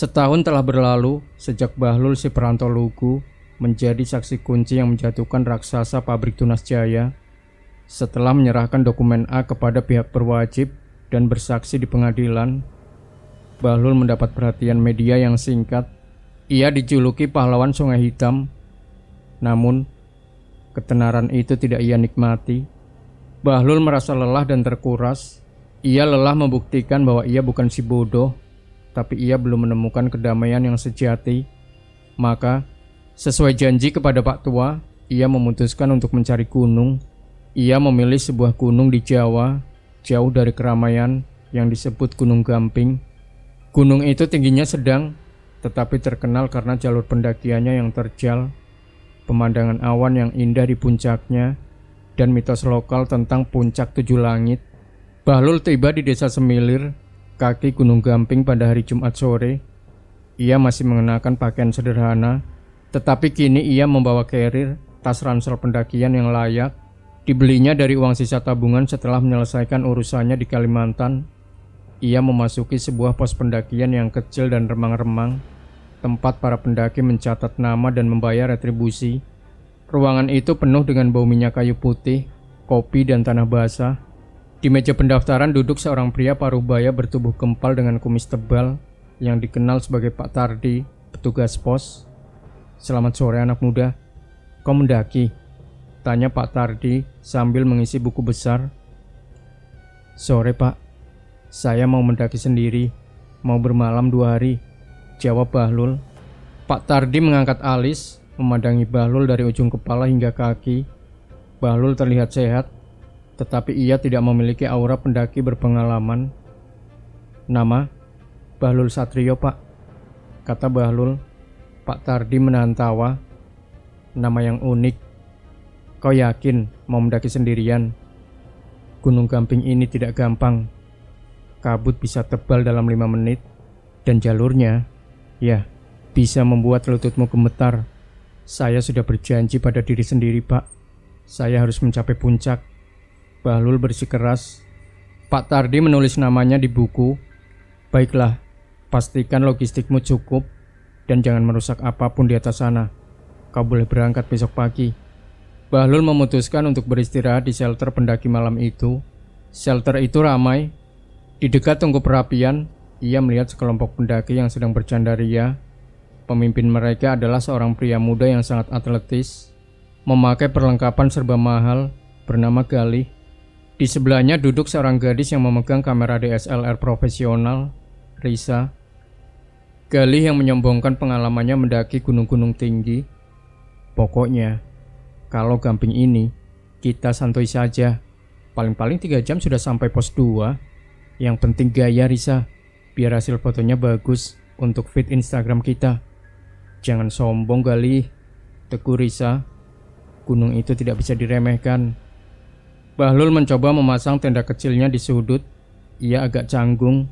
Setahun telah berlalu sejak Bahlul si perantau lugu menjadi saksi kunci yang menjatuhkan raksasa pabrik Tunas Jaya. Setelah menyerahkan dokumen A kepada pihak berwajib dan bersaksi di pengadilan, Bahlul mendapat perhatian media yang singkat. Ia dijuluki pahlawan Sungai Hitam. Namun, ketenaran itu tidak ia nikmati. Bahlul merasa lelah dan terkuras. Ia lelah membuktikan bahwa ia bukan si bodoh, tapi ia belum menemukan kedamaian yang sejati. Maka, sesuai janji kepada Pak Tua, ia memutuskan untuk mencari gunung. Ia memilih sebuah gunung di Jawa, jauh dari keramaian, yang disebut Gunung Gamping. Gunung itu tingginya sedang, tetapi terkenal karena jalur pendakiannya yang terjal, pemandangan awan yang indah di puncaknya, dan mitos lokal tentang puncak tujuh langit. Bahlul tiba di desa Semilir, kaki Gunung Gamping pada hari Jumat sore. Ia masih mengenakan pakaian sederhana, tetapi kini ia membawa carrier, tas ransel pendakian yang layak. Dibelinya dari uang sisa tabungan setelah menyelesaikan urusannya di Kalimantan. Ia memasuki sebuah pos pendakian yang kecil dan remang-remang, tempat para pendaki mencatat nama dan membayar retribusi. Ruangan itu penuh dengan bau minyak kayu putih, kopi, dan tanah basah. Di meja pendaftaran duduk seorang pria paruh baya bertubuh kempal dengan kumis tebal yang dikenal sebagai Pak Tardi, petugas pos. "Selamat sore anak muda, kau mendaki?" tanya Pak Tardi sambil mengisi buku besar. "Sore Pak, saya mau mendaki sendiri, mau bermalam 2 hari, jawab Bahlul. Pak Tardi mengangkat alis, memandangi Bahlul dari ujung kepala hingga kaki. Bahlul terlihat sehat, tetapi ia tidak memiliki aura pendaki berpengalaman. "Nama? Bahlul Satrio Pak," kata Bahlul. Pak Tardi menahan tawa. "Nama yang unik. Kau yakin mau mendaki sendirian? Gunung Gamping ini tidak gampang. Kabut bisa tebal dalam 5 menit, dan jalurnya, ya, bisa membuat lututmu gemetar. Saya sudah berjanji pada diri sendiri, Pak. Saya harus mencapai puncak." Bahlul bersikeras. Pak Tardi menulis namanya di buku. "Baiklah, pastikan logistikmu cukup dan jangan merusak apapun di atas sana. Kau boleh berangkat besok pagi." Bahlul memutuskan untuk beristirahat di shelter pendaki malam itu. Shelter itu ramai. Di dekat tungku perapian, ia melihat sekelompok pendaki yang sedang bercanda ria. Pemimpin mereka adalah seorang pria muda yang sangat atletis, memakai perlengkapan serba mahal, bernama Galih. Di sebelahnya duduk seorang gadis yang memegang kamera DSLR profesional, Risa. Galih yang menyombongkan pengalamannya mendaki gunung-gunung tinggi. "Pokoknya, kalau Gamping ini, kita santuy saja. Paling-paling 3 jam sudah sampai pos 2. Yang penting gaya, Risa, biar hasil fotonya bagus untuk feed Instagram kita." "Jangan sombong, Galih," tegur Risa. "Gunung itu tidak bisa diremehkan." Bahlul mencoba memasang tenda kecilnya di sudut. Ia agak canggung,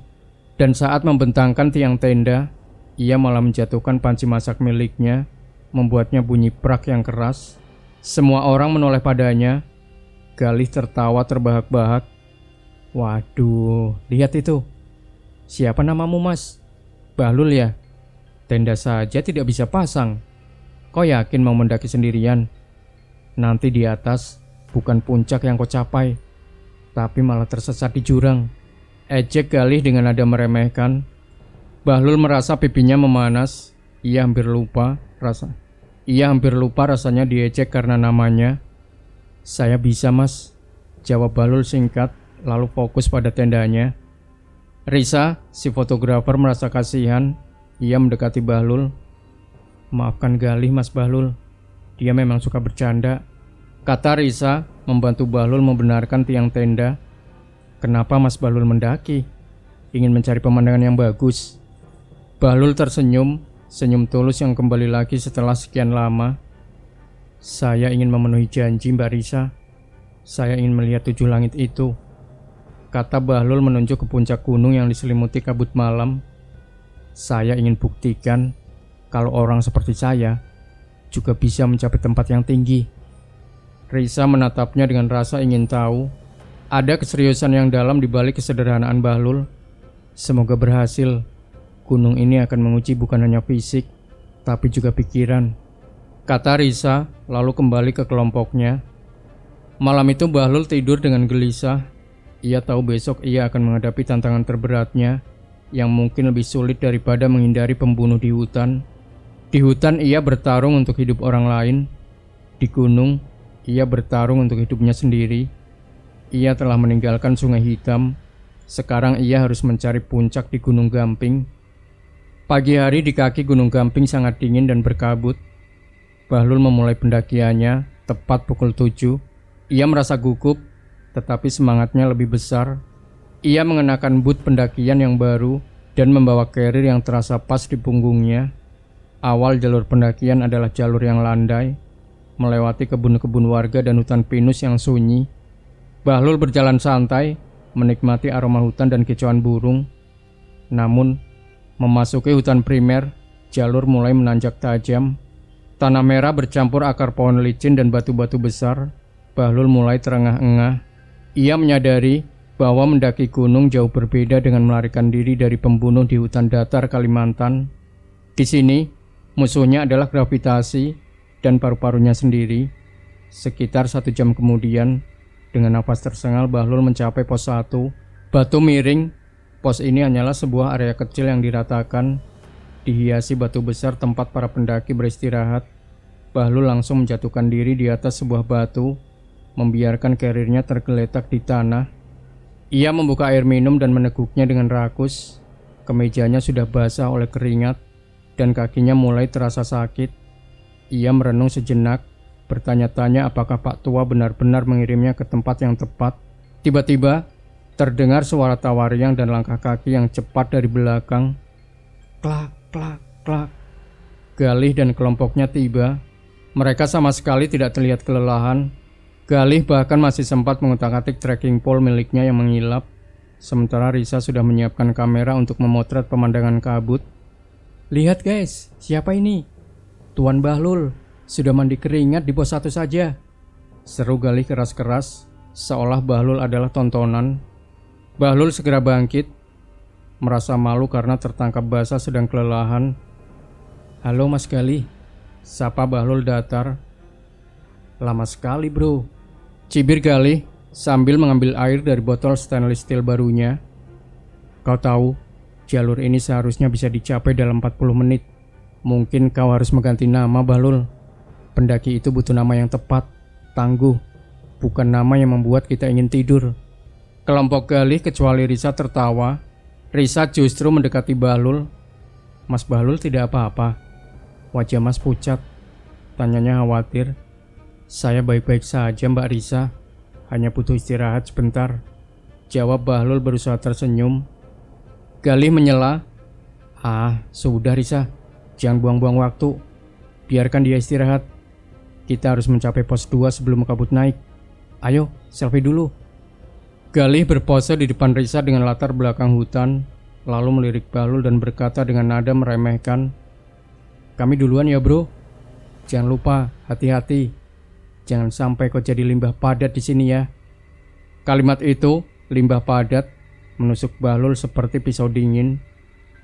dan saat membentangkan tiang tenda, ia malah menjatuhkan panci masak miliknya, membuatnya bunyi prak yang keras. Semua orang menoleh padanya. Galih tertawa terbahak-bahak. "Waduh, lihat itu. Siapa namamu, Mas?" "Bahlul ya? Tenda saja tidak bisa pasang. Kau yakin mau mendaki sendirian? Nanti di atas bukan puncak yang kau capai, tapi malah tersesat di jurang," ejek Galih dengan nada meremehkan. Bahlul merasa pipinya memanas. Ia hampir lupa rasanya diejek karena namanya. "Saya bisa, Mas," jawab Bahlul singkat, lalu fokus pada tendanya. Risa, si fotografer, merasa kasihan. Ia mendekati Bahlul. "Maafkan Galih, Mas Bahlul. Dia memang suka bercanda," kata Risa, membantu Bahlul membenarkan tiang tenda. "Kenapa Mas Bahlul mendaki? Ingin mencari pemandangan yang bagus?" Bahlul tersenyum, senyum tulus yang kembali lagi setelah sekian lama. "Saya ingin memenuhi janji, Mbak Risa. Saya ingin melihat 7 langit itu," kata Bahlul menunjuk ke puncak gunung yang diselimuti kabut malam. "Saya ingin buktikan kalau orang seperti saya juga bisa mencapai tempat yang tinggi." Risa menatapnya dengan rasa ingin tahu. Ada keseriusan yang dalam di balik kesederhanaan Bahlul. "Semoga berhasil. Gunung ini akan menguji bukan hanya fisik, tapi juga pikiran, kata Risa lalu kembali ke kelompoknya. Malam itu Bahlul tidur dengan gelisah. Ia tahu besok ia akan menghadapi tantangan terberatnya yang mungkin lebih sulit daripada menghindari pembunuh di hutan. Di hutan ia bertarung untuk hidup orang lain. Di gunung ia bertarung untuk hidupnya sendiri. Ia telah meninggalkan Sungai Hitam. Sekarang ia harus mencari puncak di Gunung Gamping. Pagi hari di kaki Gunung Gamping sangat dingin dan berkabut. Bahlul memulai pendakiannya tepat pukul 7. Ia merasa gugup, tetapi semangatnya lebih besar. Ia mengenakan boot pendakian yang baru dan membawa carrier yang terasa pas di punggungnya. Awal jalur pendakian adalah jalur yang landai, melewati kebun-kebun warga dan hutan pinus yang sunyi. Bahlul berjalan santai, menikmati aroma hutan dan kicauan burung. Namun, memasuki hutan primer, jalur mulai menanjak tajam. Tanah merah bercampur akar pohon licin dan batu-batu besar. Bahlul mulai terengah-engah. Ia menyadari bahwa mendaki gunung jauh berbeda dengan melarikan diri dari pembunuh di hutan datar Kalimantan. Di sini, musuhnya adalah gravitasi dan paru-parunya sendiri. Sekitar 1 jam kemudian, dengan napas tersengal Bahlul mencapai pos 1. Batu miring. Pos ini hanyalah sebuah area kecil yang diratakan, dihiasi batu besar tempat para pendaki beristirahat. Bahlul langsung menjatuhkan diri di atas sebuah batu, membiarkan karirnya tergeletak di tanah. Ia membuka air minum dan meneguknya dengan rakus. Kemejanya sudah basah oleh keringat dan kakinya mulai terasa sakit. Ia merenung sejenak, bertanya-tanya apakah Pak Tua benar-benar mengirimnya ke tempat yang tepat. Tiba-tiba terdengar suara tawariang dan langkah kaki yang cepat dari belakang. Klak, klak, klak. Galih dan kelompoknya tiba. Mereka sama sekali tidak terlihat kelelahan. Galih bahkan masih sempat mengutak-atik trekking pole miliknya yang mengilap. Sementara Risa sudah menyiapkan kamera untuk memotret pemandangan kabut. Lihat guys, siapa ini? Tuan Bahlul, sudah mandi keringat di pos 1 saja. Seru Galih keras-keras, seolah Bahlul adalah tontonan. Bahlul segera bangkit, merasa malu karena tertangkap basah sedang kelelahan. Halo Mas Galih, sapa Bahlul datar. Lama sekali bro, cibir Galih sambil mengambil air dari botol stainless steel barunya. Kau tahu, jalur ini seharusnya bisa dicapai dalam 40 menit. Mungkin kau harus mengganti nama Bahlul. Pendaki itu butuh nama yang tepat, tangguh, bukan nama yang membuat kita ingin tidur. Kelompok Galih kecuali Risa tertawa. Risa justru mendekati Bahlul. Mas Bahlul tidak apa-apa? Wajah Mas pucat, tanyanya khawatir. Saya baik-baik saja Mbak Risa, hanya butuh istirahat sebentar, jawab Bahlul berusaha tersenyum. Galih menyela. Sudah Risa, jangan buang-buang waktu, biarkan dia istirahat. Kita harus mencapai pos 2 sebelum kabut naik. Ayo, selfie dulu. Galih berpose di depan Risa dengan latar belakang hutan, lalu melirik Bahlul dan berkata dengan nada meremehkan, kami duluan ya bro. Jangan lupa, hati-hati. Jangan sampai kau jadi limbah padat di sini ya. Kalimat itu, limbah padat, menusuk Bahlul seperti pisau dingin.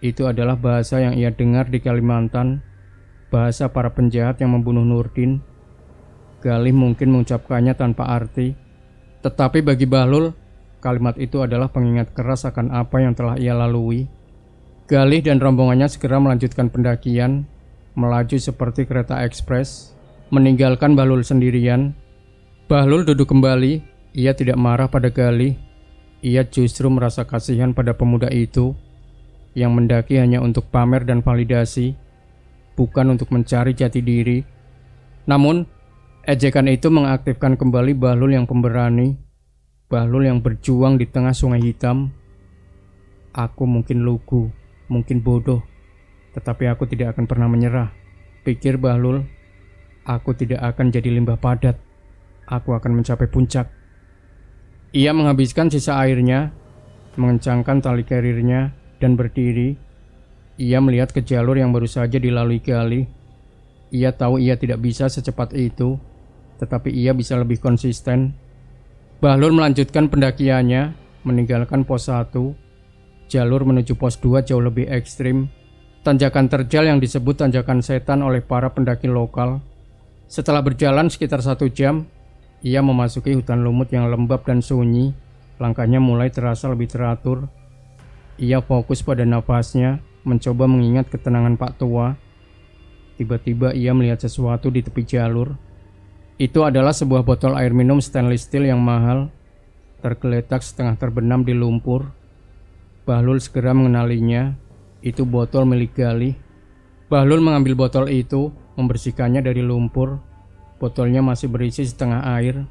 Itu adalah bahasa yang ia dengar di Kalimantan, bahasa para penjahat yang membunuh Nurdin. Galih mungkin mengucapkannya tanpa arti, tetapi bagi Bahlul, kalimat itu adalah pengingat keras akan apa yang telah ia lalui. Galih dan rombongannya segera melanjutkan pendakian, melaju seperti kereta ekspres, meninggalkan Bahlul sendirian. Bahlul duduk kembali. Ia tidak marah pada Galih. Ia justru merasa kasihan pada pemuda itu yang mendaki hanya untuk pamer dan validasi, bukan untuk mencari jati diri. Namun, ejekan itu mengaktifkan kembali Bahlul yang pemberani, Bahlul yang berjuang di tengah Sungai Hitam. Aku mungkin lugu, mungkin bodoh, tetapi aku tidak akan pernah menyerah, pikir Bahlul. Aku tidak akan jadi limbah padat. Aku akan mencapai puncak. Ia menghabiskan sisa airnya, mengencangkan tali karirnya, dan berdiri. Ia melihat ke jalur yang baru saja dilalui Galih. Ia tahu ia tidak bisa secepat itu, tetapi ia bisa lebih konsisten. Bahlul melanjutkan pendakiannya, meninggalkan pos 1. Jalur menuju pos 2 jauh lebih ekstrim. tanjakan terjal yang disebut tanjakan setan oleh para pendaki lokal. Setelah berjalan sekitar 1 jam, ia memasuki hutan lumut yang lembab dan sunyi. Langkahnya mulai terasa lebih teratur. Ia fokus pada nafasnya, mencoba mengingat ketenangan Pak Tua. Tiba-tiba ia melihat sesuatu di tepi jalur. Itu adalah sebuah botol air minum stainless steel yang mahal, tergeletak setengah terbenam di lumpur. Bahlul segera mengenalinya, itu botol milik Galih. Bahlul mengambil botol itu, membersihkannya dari lumpur. Botolnya masih berisi setengah air.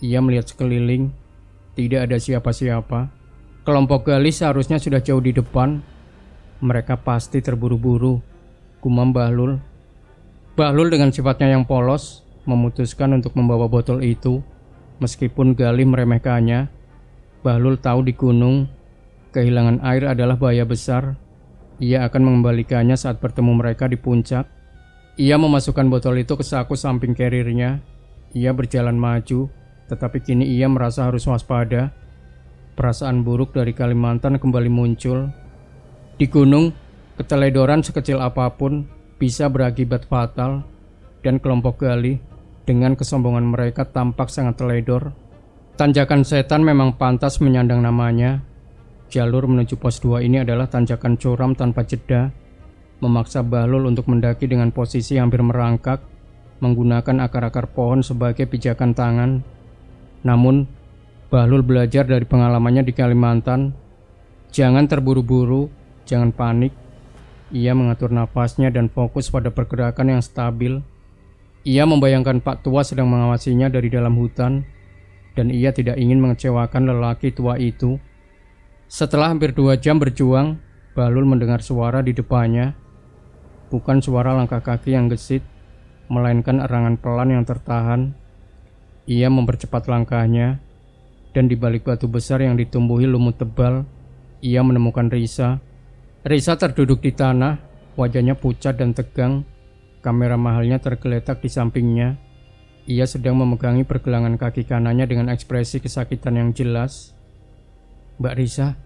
Ia melihat sekeliling, tidak ada siapa-siapa. Kelompok Galih seharusnya sudah jauh di depan. Mereka pasti terburu-buru, gumam Bahlul. Bahlul dengan sifatnya yang polos memutuskan untuk membawa botol itu. Meskipun Galih meremehkannya, Bahlul tahu di gunung kehilangan air adalah bahaya besar. Ia akan mengembalikannya saat bertemu mereka di puncak. Ia memasukkan botol itu ke saku samping karirnya. Ia berjalan maju, tetapi kini ia merasa harus waspada. Perasaan buruk dari Kalimantan kembali muncul. Di gunung, keteledoran sekecil apapun bisa berakibat fatal, dan kelompok Galih dengan kesombongan mereka tampak sangat teledor. Tanjakan setan memang pantas menyandang namanya. Jalur menuju pos 2 ini adalah tanjakan curam tanpa jeda, memaksa Bahlul untuk mendaki dengan posisi hampir merangkak, menggunakan akar-akar pohon sebagai pijakan tangan. Namun, Bahlul belajar dari pengalamannya di Kalimantan. Jangan terburu-buru, jangan panik. Ia mengatur nafasnya dan fokus pada pergerakan yang stabil. Ia membayangkan Pak Tua sedang mengawasinya dari dalam hutan, dan ia tidak ingin mengecewakan lelaki tua itu. Setelah hampir 2 jam berjuang, Bahlul mendengar suara di depannya. Bukan suara langkah kaki yang gesit, melainkan erangan pelan yang tertahan. Ia mempercepat langkahnya, dan di balik batu besar yang ditumbuhi lumut tebal, ia menemukan Risa. Risa terduduk di tanah, wajahnya pucat dan tegang. Kamera mahalnya tergeletak di sampingnya. Ia sedang memegangi pergelangan kaki kanannya dengan ekspresi kesakitan yang jelas. "Mbak Risa,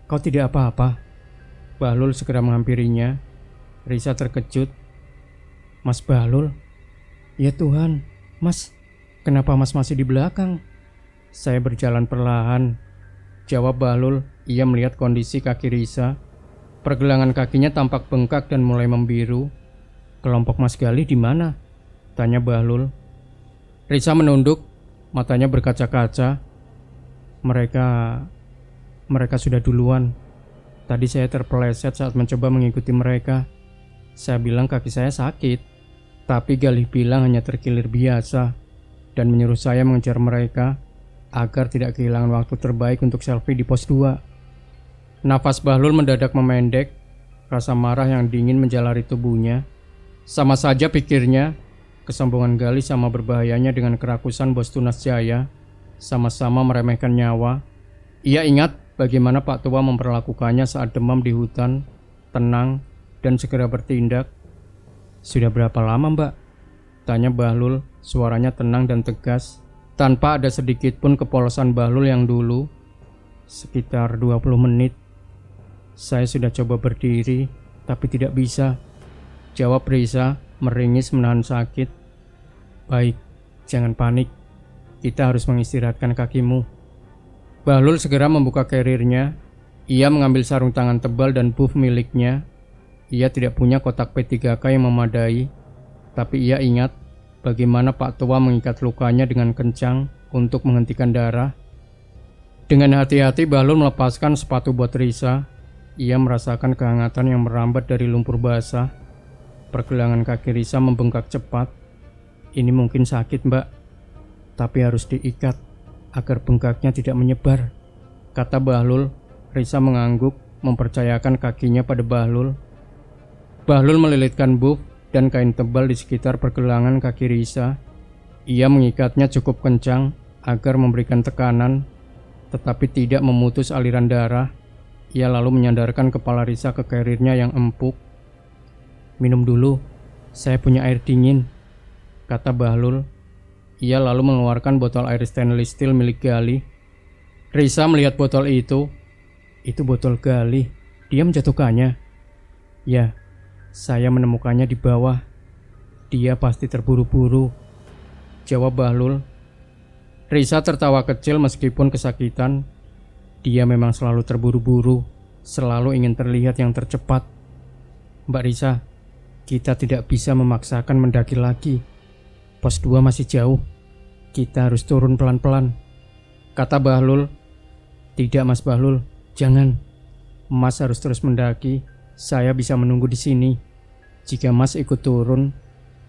kau tidak apa-apa?" Bahlul segera menghampirinya. Risa terkejut. "Mas Bahlul?" "Ya Tuhan, Mas, kenapa Mas masih di belakang?" "Saya berjalan perlahan," jawab Bahlul. Ia melihat kondisi kaki Risa. Pergelangan kakinya tampak bengkak dan mulai membiru. "Kelompok Mas Galih di mana?" tanya Bahlul. Risa menunduk, matanya berkaca-kaca. Mereka sudah duluan. Tadi saya terpeleset saat mencoba mengikuti mereka. Saya bilang kaki saya sakit, tapi Galih bilang hanya terkilir biasa, dan menyuruh saya mengejar mereka agar tidak kehilangan waktu terbaik untuk selfie di pos 2. Nafas Bahlul mendadak memendek, rasa marah yang dingin menjalari tubuhnya. Sama saja pikirnya, kesombongan Galih sama berbahayanya dengan kerakusan Bos Tunas Jaya, sama-sama meremehkan nyawa. Ia ingat bagaimana Pak Tua memperlakukannya saat demam di hutan, tenang, dan segera bertindak. "Sudah berapa lama, Mbak?" tanya Bahlul, suaranya tenang dan tegas, tanpa ada sedikit pun kepolosan Bahlul yang dulu. "Sekitar 20 menit. Saya sudah coba berdiri, tapi tidak bisa," jawab Risa, meringis menahan sakit. "Baik, jangan panik. Kita harus mengistirahatkan kakimu." Bahlul segera membuka karirnya. Ia mengambil sarung tangan tebal dan buff miliknya. Ia tidak punya kotak P3K yang memadai, tapi ia ingat bagaimana Pak Tua mengikat lukanya dengan kencang untuk menghentikan darah. Dengan hati-hati Bahlul melepaskan sepatu buat Risa. Ia merasakan kehangatan yang merambat dari lumpur basah. Pergelangan kaki Risa membengkak cepat. "Ini mungkin sakit, Mbak, tapi harus diikat agar bengkaknya tidak menyebar," kata Bahlul. Risa mengangguk, mempercayakan kakinya pada Bahlul. Bahlul melilitkan buff dan kain tebal di sekitar pergelangan kaki Risa. Ia mengikatnya cukup kencang agar memberikan tekanan, tetapi tidak memutus aliran darah. Ia lalu menyandarkan kepala Risa ke karirnya yang empuk. "Minum dulu, saya punya air dingin," kata Bahlul. Ia lalu mengeluarkan botol air stainless steel milik Galih. Risa melihat botol itu. "Itu botol Galih, dia menjatuhkannya." Ya, saya menemukannya di bawah. Dia pasti terburu-buru, jawab Bahlul. Risa tertawa kecil meskipun kesakitan. Dia memang selalu terburu-buru, selalu ingin terlihat yang tercepat. Mbak Risa, kita tidak bisa memaksakan mendaki lagi. Pos 2 masih jauh. Kita harus turun pelan-pelan, kata Bahlul. Tidak Mas Bahlul, jangan. Mas harus terus mendaki. Saya bisa menunggu di sini. Jika Mas ikut turun,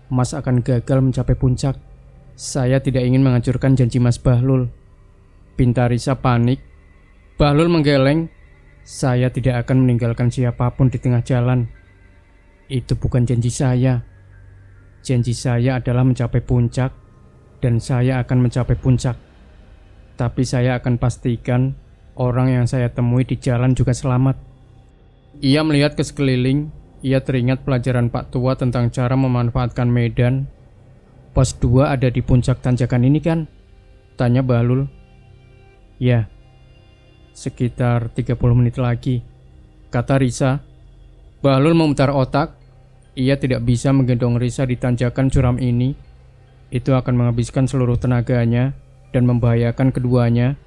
Mas akan gagal mencapai puncak. Saya tidak ingin menghancurkan janji Mas Bahlul. Pinta Risa panik. Bahlul menggeleng. Saya tidak akan meninggalkan siapapun di tengah jalan. Itu bukan janji saya. Janji saya adalah mencapai puncak, dan saya akan mencapai puncak. Tapi saya akan pastikan orang yang saya temui di jalan juga selamat. Ia melihat ke sekeliling. Ia teringat pelajaran Pak Tua tentang cara memanfaatkan medan. Pos 2 ada di puncak tanjakan ini kan? Tanya Bahlul. Ya, sekitar 30 menit lagi, kata Risa. Bahlul memutar otak. Ia tidak bisa menggendong Risa di tanjakan curam ini. Itu akan menghabiskan seluruh tenaganya dan membahayakan keduanya.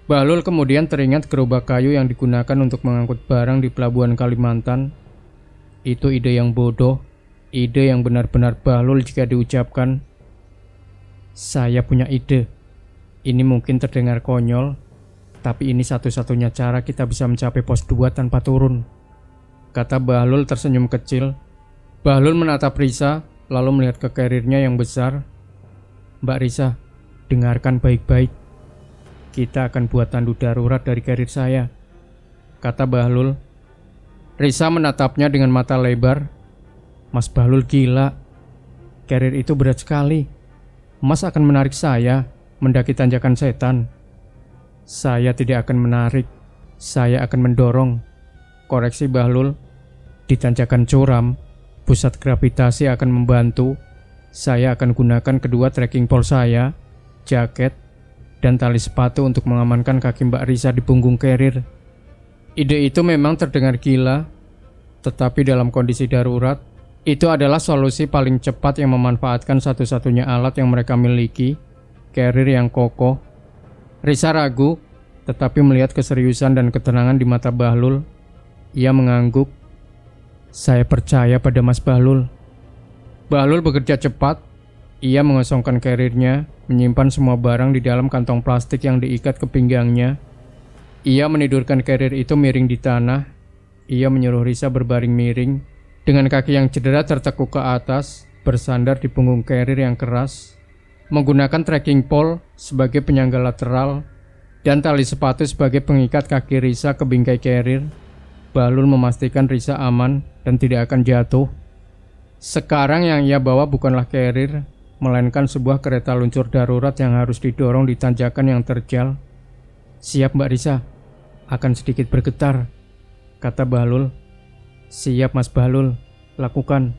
Bahlul kemudian teringat gerobak kayu yang digunakan untuk mengangkut barang di pelabuhan Kalimantan. Itu ide yang bodoh. Ide yang benar-benar Bahlul jika diucapkan. Saya punya ide. Ini mungkin terdengar konyol, tapi ini satu-satunya cara kita bisa mencapai pos 2 tanpa turun, kata Bahlul tersenyum kecil. Bahlul menatap Risa, lalu melihat ke karirnya yang besar. Mbak Risa, dengarkan baik-baik. Kita akan buat tandu darurat dari karir saya, kata Bahlul. Risa menatapnya dengan mata lebar. Mas Bahlul gila. Karir itu berat sekali. Mas akan menarik saya mendaki tanjakan setan. Saya tidak akan menarik. Saya akan mendorong, koreksi Bahlul. Di tanjakan curam, pusat gravitasi akan membantu. Saya akan gunakan kedua trekking pole saya, jaket, dan tali sepatu untuk mengamankan kaki Mbak Risa di punggung karir. Ide itu memang terdengar gila, tetapi dalam kondisi darurat, itu adalah solusi paling cepat yang memanfaatkan satu-satunya alat yang mereka miliki, karir yang kokoh. Risa ragu, tetapi melihat keseriusan dan ketenangan di mata Bahlul. Ia mengangguk. Saya percaya pada Mas Bahlul. Bahlul bekerja cepat. Ia mengosongkan karirnya, menyimpan semua barang di dalam kantong plastik yang diikat ke pinggangnya. Ia menidurkan karir itu miring di tanah. Ia menyuruh Risa berbaring miring, dengan kaki yang cedera tertekuk ke atas, bersandar di punggung karir yang keras, menggunakan trekking pole sebagai penyangga lateral dan tali sepatu sebagai pengikat kaki Risa ke bingkai karir. Bahlul memastikan Risa aman dan tidak akan jatuh. Sekarang yang ia bawa bukanlah karir, melainkan sebuah kereta luncur darurat yang harus didorong di tanjakan yang terjal. Siap Mbak Risa, akan sedikit bergetar, kata Bahlul. Siap Mas Bahlul, lakukan.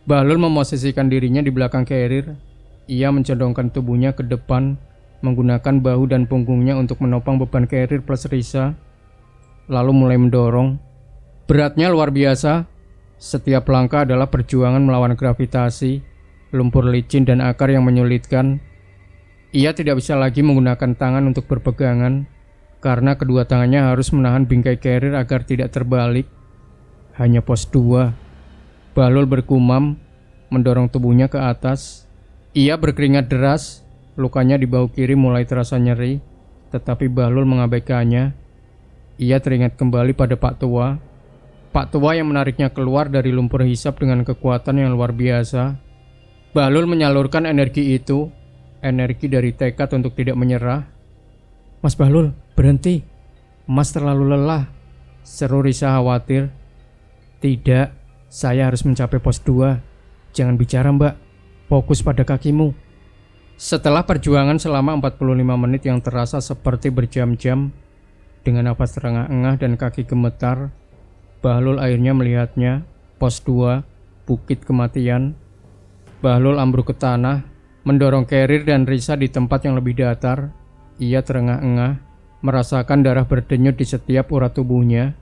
Bahlul memosisikan dirinya di belakang karir. Ia mencondongkan tubuhnya ke depan, menggunakan bahu dan punggungnya untuk menopang beban karir plus Risa, lalu mulai mendorong. Beratnya luar biasa. Setiap langkah adalah perjuangan melawan gravitasi, lumpur licin dan akar yang menyulitkan. Ia tidak bisa lagi menggunakan tangan untuk berpegangan, karena kedua tangannya harus menahan bingkai karir agar tidak terbalik. Hanya pos 2. Bahlul bergumam, mendorong tubuhnya ke atas. Ia berkeringat deras. Lukanya di bahu kiri mulai terasa nyeri, tetapi Bahlul mengabaikannya. Ia teringat kembali pada Pak Tua. Pak Tua yang menariknya keluar dari lumpur hisap dengan kekuatan yang luar biasa. Bahlul menyalurkan energi itu, energi dari tekad untuk tidak menyerah. Mas Bahlul, berhenti. Mas terlalu lelah, seru Risa khawatir. Tidak, saya harus mencapai pos 2. Jangan bicara Mbak, fokus pada kakimu. Setelah perjuangan selama 45 menit yang terasa seperti berjam-jam, dengan napas terengah-engah dan kaki gemetar, Bahlul akhirnya melihatnya, pos 2, bukit kematian. Bahlul ambruk ke tanah, mendorong karir dan Risa di tempat yang lebih datar. Ia terengah-engah, merasakan darah berdenyut di setiap urat tubuhnya.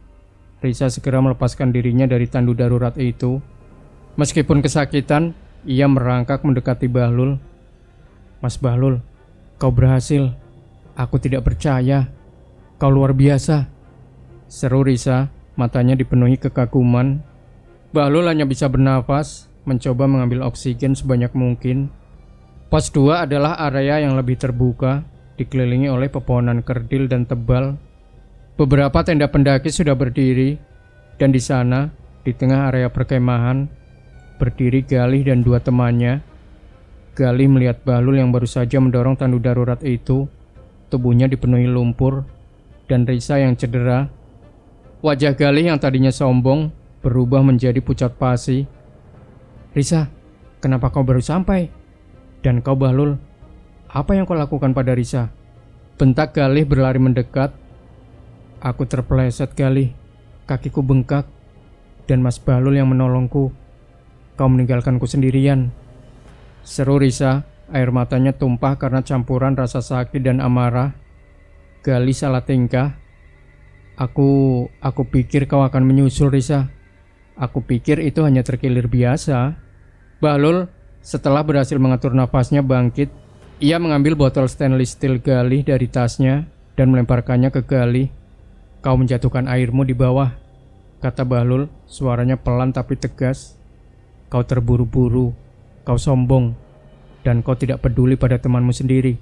Risa segera melepaskan dirinya dari tandu darurat itu. Meskipun kesakitan, ia merangkak mendekati Bahlul. "Mas Bahlul, kau berhasil. Aku tidak percaya. Kau luar biasa," seru Risa, matanya dipenuhi kekaguman. Bahlul hanya bisa bernafas, mencoba mengambil oksigen sebanyak mungkin. Pos 2 adalah area yang lebih terbuka, dikelilingi oleh pepohonan kerdil dan tebal. Beberapa tenda pendaki sudah berdiri, dan di sana, di tengah area perkemahan, berdiri Galih dan dua temannya. Galih melihat Bahlul yang baru saja mendorong tandu darurat itu, tubuhnya dipenuhi lumpur, dan Risa yang cedera. Wajah Galih yang tadinya sombong berubah menjadi pucat pasi. "Risa, kenapa kau baru sampai? Dan kau Bahlul, apa yang kau lakukan pada Risa?" bentak Galih berlari mendekat. "Aku terpeleset Galih, kakiku bengkak, dan Mas Bahlul yang menolongku. Kau meninggalkanku sendirian," seru Risa, air matanya tumpah karena campuran rasa sakit dan amarah. Galih salah tingkah. Aku pikir kau akan menyusul Risa. Aku pikir itu hanya terkilir biasa." Bahlul setelah berhasil mengatur nafasnya bangkit. Ia mengambil botol stainless steel Galih dari tasnya dan melemparkannya ke Galih. "Kau menjatuhkan airmu di bawah," kata Bahlul, suaranya pelan tapi tegas. "Kau terburu-buru, kau sombong, dan kau tidak peduli pada temanmu sendiri.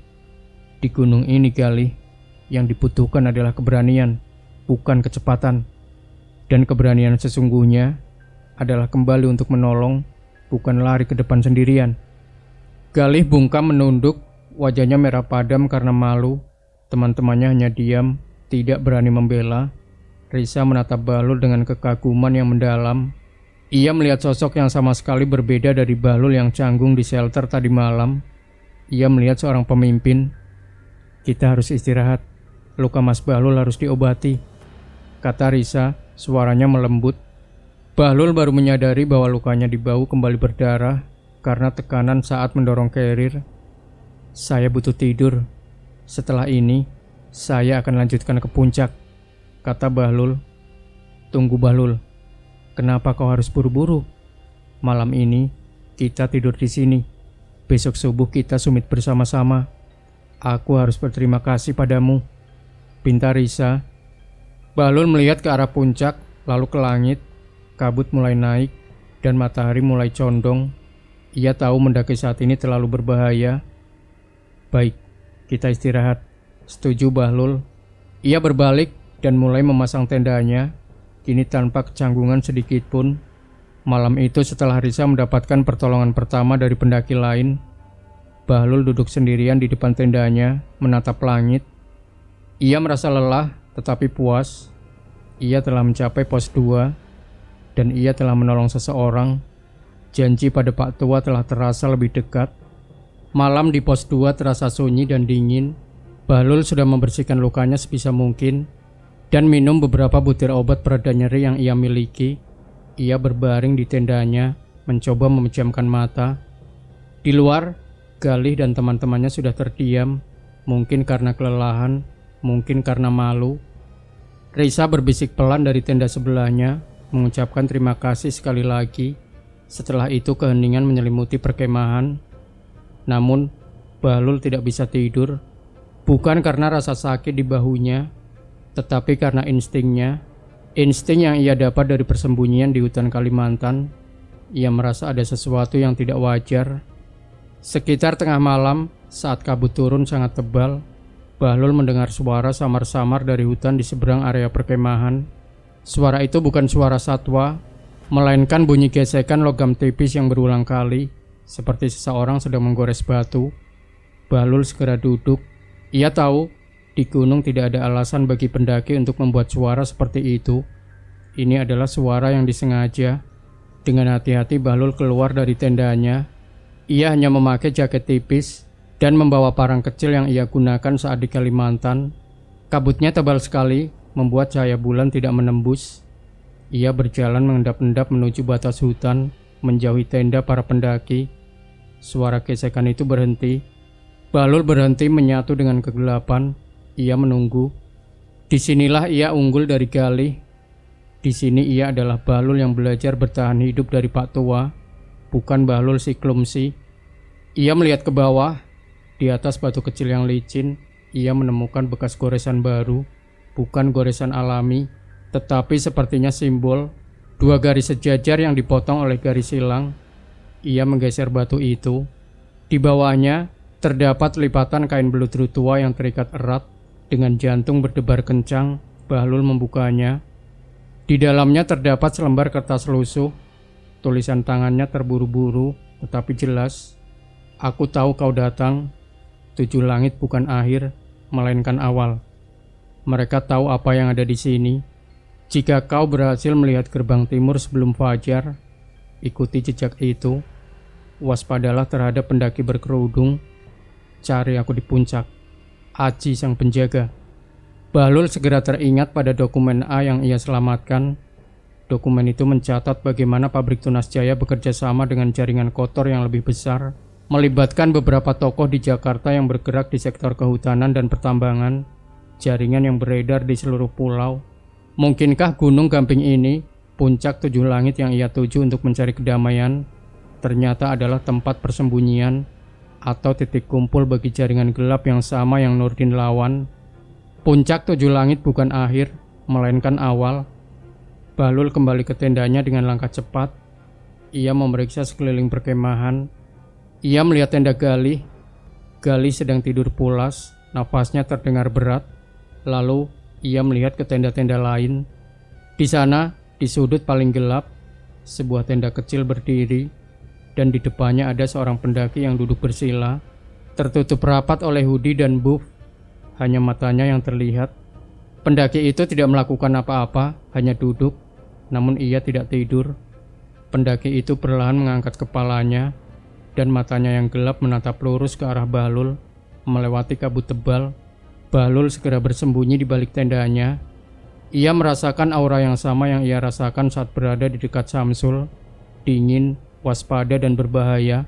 Di gunung ini Galih, yang dibutuhkan adalah keberanian, bukan kecepatan. Dan keberanian sesungguhnya adalah kembali untuk menolong, bukan lari ke depan sendirian." Galih bungkam menunduk, wajahnya merah padam karena malu. Teman-temannya hanya diam, tidak berani membela. Risa menatap Bahlul dengan kekaguman yang mendalam. Ia melihat sosok yang sama sekali berbeda dari Bahlul yang canggung di shelter tadi malam. Ia melihat seorang pemimpin. "Kita harus istirahat. Luka Mas Bahlul harus diobati," kata Risa, suaranya melembut. Bahlul baru menyadari bahwa lukanya di bahu kembali berdarah karena tekanan saat mendorong carrier. "Saya butuh tidur. Setelah ini, saya akan lanjutkan ke puncak," kata Bahlul. "Tunggu Bahlul, kenapa kau harus buru-buru? Malam ini kita tidur di sini. Besok subuh kita sumit bersama-sama. Aku harus berterima kasih padamu," pinta Risa. Bahlul melihat ke arah puncak, lalu ke langit. Kabut mulai naik dan matahari mulai condong. Ia tahu mendaki saat ini terlalu berbahaya. "Baik, kita istirahat," setuju Bahlul. Ia berbalik dan mulai memasang tendanya, kini tanpa kecanggungan sedikit pun. Malam itu setelah Risa mendapatkan pertolongan pertama dari pendaki lain, Bahlul duduk sendirian di depan tendanya, menatap langit. Ia merasa lelah tetapi puas. Ia telah mencapai pos 2 dan ia telah menolong seseorang. Janji pada Pak Tua telah terasa lebih dekat. Malam di pos 2 terasa sunyi dan dingin. Bahlul sudah membersihkan lukanya sebisa mungkin dan minum beberapa butir obat pereda nyeri yang ia miliki. Ia berbaring di tendanya, mencoba memejamkan mata. Di luar, Galih dan teman-temannya sudah terdiam, mungkin karena kelelahan, mungkin karena malu. Risa berbisik pelan dari tenda sebelahnya, mengucapkan terima kasih sekali lagi. Setelah itu keheningan menyelimuti perkemahan. Namun, Bahlul tidak bisa tidur, bukan karena rasa sakit di bahunya, tetapi karena instingnya. Insting yang ia dapat dari persembunyian di hutan Kalimantan. Ia merasa ada sesuatu yang tidak wajar. Sekitar tengah malam, saat kabut turun sangat tebal, Bahlul mendengar suara samar-samar dari hutan di seberang area perkemahan. Suara itu bukan suara satwa, melainkan bunyi gesekan logam tipis yang berulang kali, seperti seseorang sedang menggores batu. Bahlul segera duduk. Ia tahu di gunung tidak ada alasan bagi pendaki untuk membuat suara seperti itu. Ini adalah suara yang disengaja. Dengan hati-hati Bahlul keluar dari tendanya. Ia hanya memakai jaket tipis dan membawa parang kecil yang ia gunakan saat di Kalimantan. Kabutnya tebal sekali, membuat cahaya bulan tidak menembus. Ia berjalan mengendap-endap menuju batas hutan, menjauhi tenda para pendaki. Suara gesekan itu berhenti. Bahlul berhenti menyatu dengan kegelapan. Ia menunggu. Disinilah ia unggul dari Galih. Di sini ia adalah Bahlul yang belajar bertahan hidup dari Pak Tua, bukan Bahlul si Klumsi. Ia melihat ke bawah. Di atas batu kecil yang licin, ia menemukan bekas goresan baru, bukan goresan alami, tetapi sepertinya simbol, 2 garis sejajar yang dipotong oleh garis silang. Ia menggeser batu itu. Di bawahnya terdapat lipatan kain beludru tua yang terikat erat. Dengan jantung berdebar kencang, Bahlul membukanya. Di dalamnya terdapat selembar kertas lusuh. Tulisan tangannya terburu-buru, tetapi jelas. Aku tahu kau datang. 7 langit bukan akhir, melainkan awal. Mereka tahu apa yang ada di sini. Jika kau berhasil melihat gerbang timur sebelum fajar, ikuti jejak itu. Waspadalah terhadap pendaki berkerudung. Cari aku di puncak. Aji sang penjaga. Bahlul segera teringat pada dokumen A yang ia selamatkan. Dokumen itu mencatat bagaimana pabrik Tunas Jaya bekerja sama dengan jaringan kotor yang lebih besar, melibatkan beberapa tokoh di Jakarta yang bergerak di sektor kehutanan dan pertambangan, jaringan yang beredar di seluruh pulau. Mungkinkah Gunung Gamping ini, puncak 7 langit yang ia tuju untuk mencari kedamaian, ternyata adalah tempat persembunyian atau titik kumpul bagi jaringan gelap yang sama yang Nurdin lawan? Puncak 7 langit bukan akhir, melainkan awal. Bahlul kembali ke tendanya dengan langkah cepat. Ia memeriksa sekeliling perkemahan. Ia melihat tenda Galih. Galih sedang tidur pulas, nafasnya terdengar berat. Lalu ia melihat ke tenda-tenda lain. Di sana, di sudut paling gelap, sebuah tenda kecil berdiri, dan di depannya ada seorang pendaki yang duduk bersila, tertutup rapat oleh hoodie dan buff. Hanya matanya yang terlihat. Pendaki itu tidak melakukan apa-apa, hanya duduk, namun ia tidak tidur. Pendaki itu perlahan mengangkat kepalanya, dan matanya yang gelap menatap lurus ke arah Bahlul, melewati kabut tebal. Bahlul segera bersembunyi di balik tendanya. Ia merasakan aura yang sama yang ia rasakan saat berada di dekat Samsul, dingin, waspada dan berbahaya.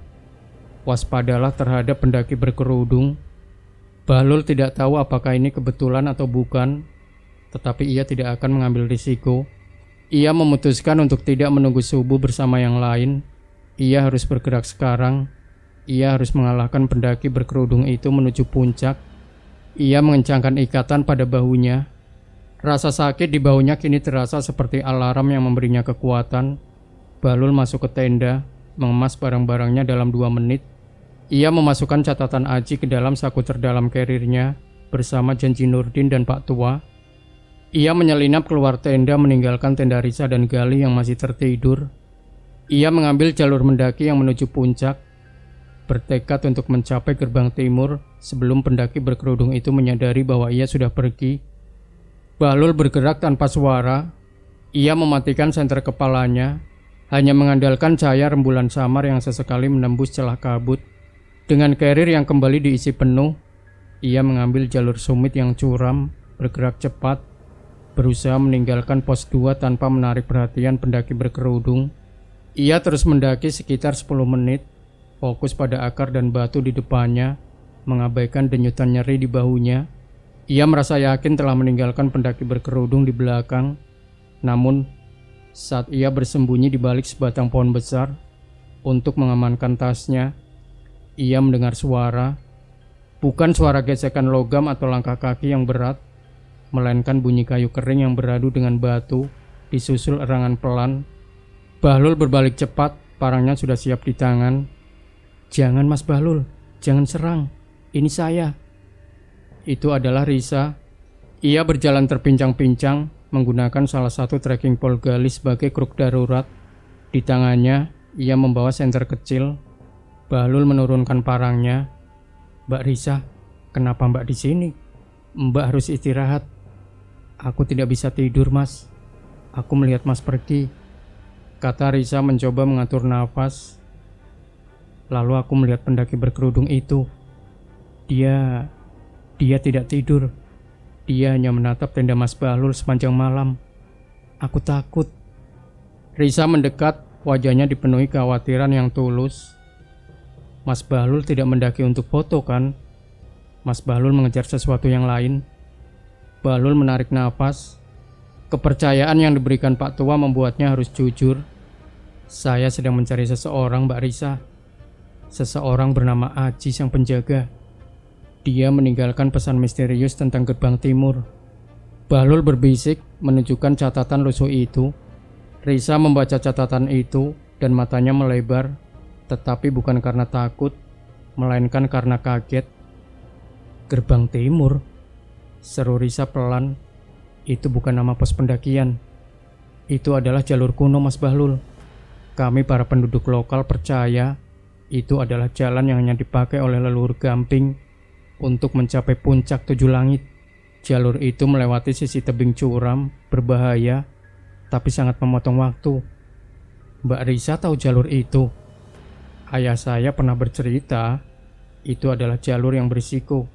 Waspadalah terhadap pendaki berkerudung. Bahlul tidak tahu apakah ini kebetulan atau bukan, tetapi ia tidak akan mengambil risiko. Ia memutuskan untuk tidak menunggu subuh bersama yang lain. Ia harus bergerak sekarang. Ia harus mengalahkan pendaki berkerudung itu menuju puncak. Ia mengencangkan ikatan pada bahunya. Rasa sakit di bahunya kini terasa seperti alarm yang memberinya kekuatan. Bahlul masuk ke tenda, mengemas barang-barangnya dalam 2 menit. Ia memasukkan catatan Aji ke dalam saku terdalam karirnya bersama janji Nurdin dan Pak Tua. Ia menyelinap keluar tenda meninggalkan tenda Risa dan Galih yang masih tertidur. Ia mengambil jalur mendaki yang menuju puncak, bertekad untuk mencapai gerbang timur sebelum pendaki berkerudung itu menyadari bahwa ia sudah pergi. Bahlul bergerak tanpa suara. Ia mematikan senter kepalanya, hanya mengandalkan cahaya rembulan samar yang sesekali menembus celah kabut. Dengan karir yang kembali diisi penuh, ia mengambil jalur sumit yang curam, bergerak cepat, berusaha meninggalkan pos 2 tanpa menarik perhatian pendaki berkerudung. Ia terus mendaki sekitar 10 menit, fokus pada akar dan batu di depannya, mengabaikan denyutan nyeri di bahunya. Ia merasa yakin telah meninggalkan pendaki berkerudung di belakang. Namun, saat ia bersembunyi di balik sebatang pohon besar untuk mengamankan tasnya, ia mendengar suara. Bukan suara gesekan logam atau langkah kaki yang berat, melainkan bunyi kayu kering yang beradu dengan batu, disusul erangan pelan. Bahlul berbalik cepat, parangnya sudah siap di tangan. "Jangan Mas Bahlul, jangan serang, ini saya." Itu adalah Risa. Ia berjalan terpincang-pincang, menggunakan salah satu trekking pole Galih sebagai kruk darurat. Di tangannya, ia membawa senter kecil. Bahlul menurunkan parangnya. "Mbak Risa, kenapa Mbak di sini? Mbak harus istirahat." "Aku tidak bisa tidur, Mas. Aku melihat Mas pergi," kata Risa mencoba mengatur nafas. "Lalu aku melihat pendaki berkerudung itu. Dia tidak tidur. Dia hanya menatap tenda Mas Bahlul sepanjang malam. Aku takut." Risa mendekat, wajahnya dipenuhi kekhawatiran yang tulus. "Mas Bahlul tidak mendaki untuk foto kan? Mas Bahlul mengejar sesuatu yang lain." Bahlul menarik nafas. Kepercayaan yang diberikan Pak Tua membuatnya harus jujur. Saya sedang mencari seseorang, Mbak Risa. Seseorang bernama Aji sang penjaga. Dia meninggalkan pesan misterius tentang gerbang timur. Bahlul berbisik menunjukkan catatan lusuh itu. Risa membaca catatan itu dan matanya melebar, tetapi bukan karena takut, melainkan karena kaget. Gerbang timur? Seru Risa pelan. Itu bukan nama pos pendakian. Itu adalah jalur kuno, Mas Bahlul. Kami para penduduk lokal percaya itu adalah jalan yang hanya dipakai oleh leluhur Gamping untuk mencapai puncak 7 langit. Jalur itu melewati sisi tebing curam, berbahaya, tapi sangat memotong waktu. Mbak Risa tahu jalur itu. Ayah saya pernah bercerita, itu adalah jalur yang berisiko.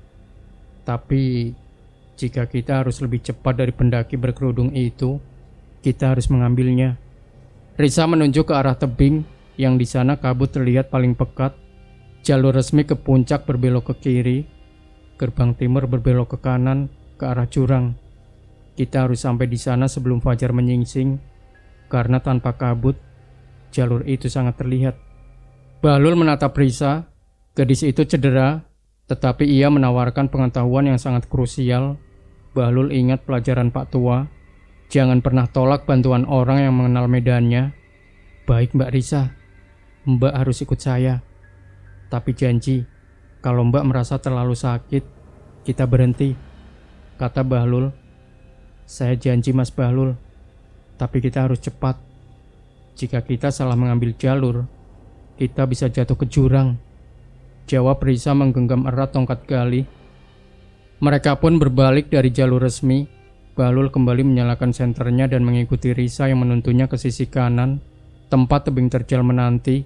Tapi jika kita harus lebih cepat dari pendaki berkerudung itu, kita harus mengambilnya. Risa menunjuk ke arah tebing yang di sana kabut terlihat paling pekat. Jalur resmi ke puncak berbelok ke kiri, gerbang timur berbelok ke kanan ke arah jurang. Kita harus sampai di sana sebelum fajar menyingsing, karena tanpa kabut, jalur itu sangat terlihat. Bahlul menatap Risa. Gadis itu cedera, tetapi ia menawarkan pengetahuan yang sangat krusial. Bahlul ingat pelajaran Pak Tua. Jangan pernah tolak bantuan orang yang mengenal medannya. Baik Mbak Risa, Mbak harus ikut saya. Tapi janji, kalau Mbak merasa terlalu sakit, kita berhenti, kata Bahlul. Saya janji Mas Bahlul, tapi kita harus cepat. Jika kita salah mengambil jalur, kita bisa jatuh ke jurang, jawab Risa menggenggam erat tongkat gali. Mereka pun berbalik dari jalur resmi. Bahlul kembali menyalakan senternya dan mengikuti Risa yang menuntunnya ke sisi kanan, tempat tebing terjal menanti.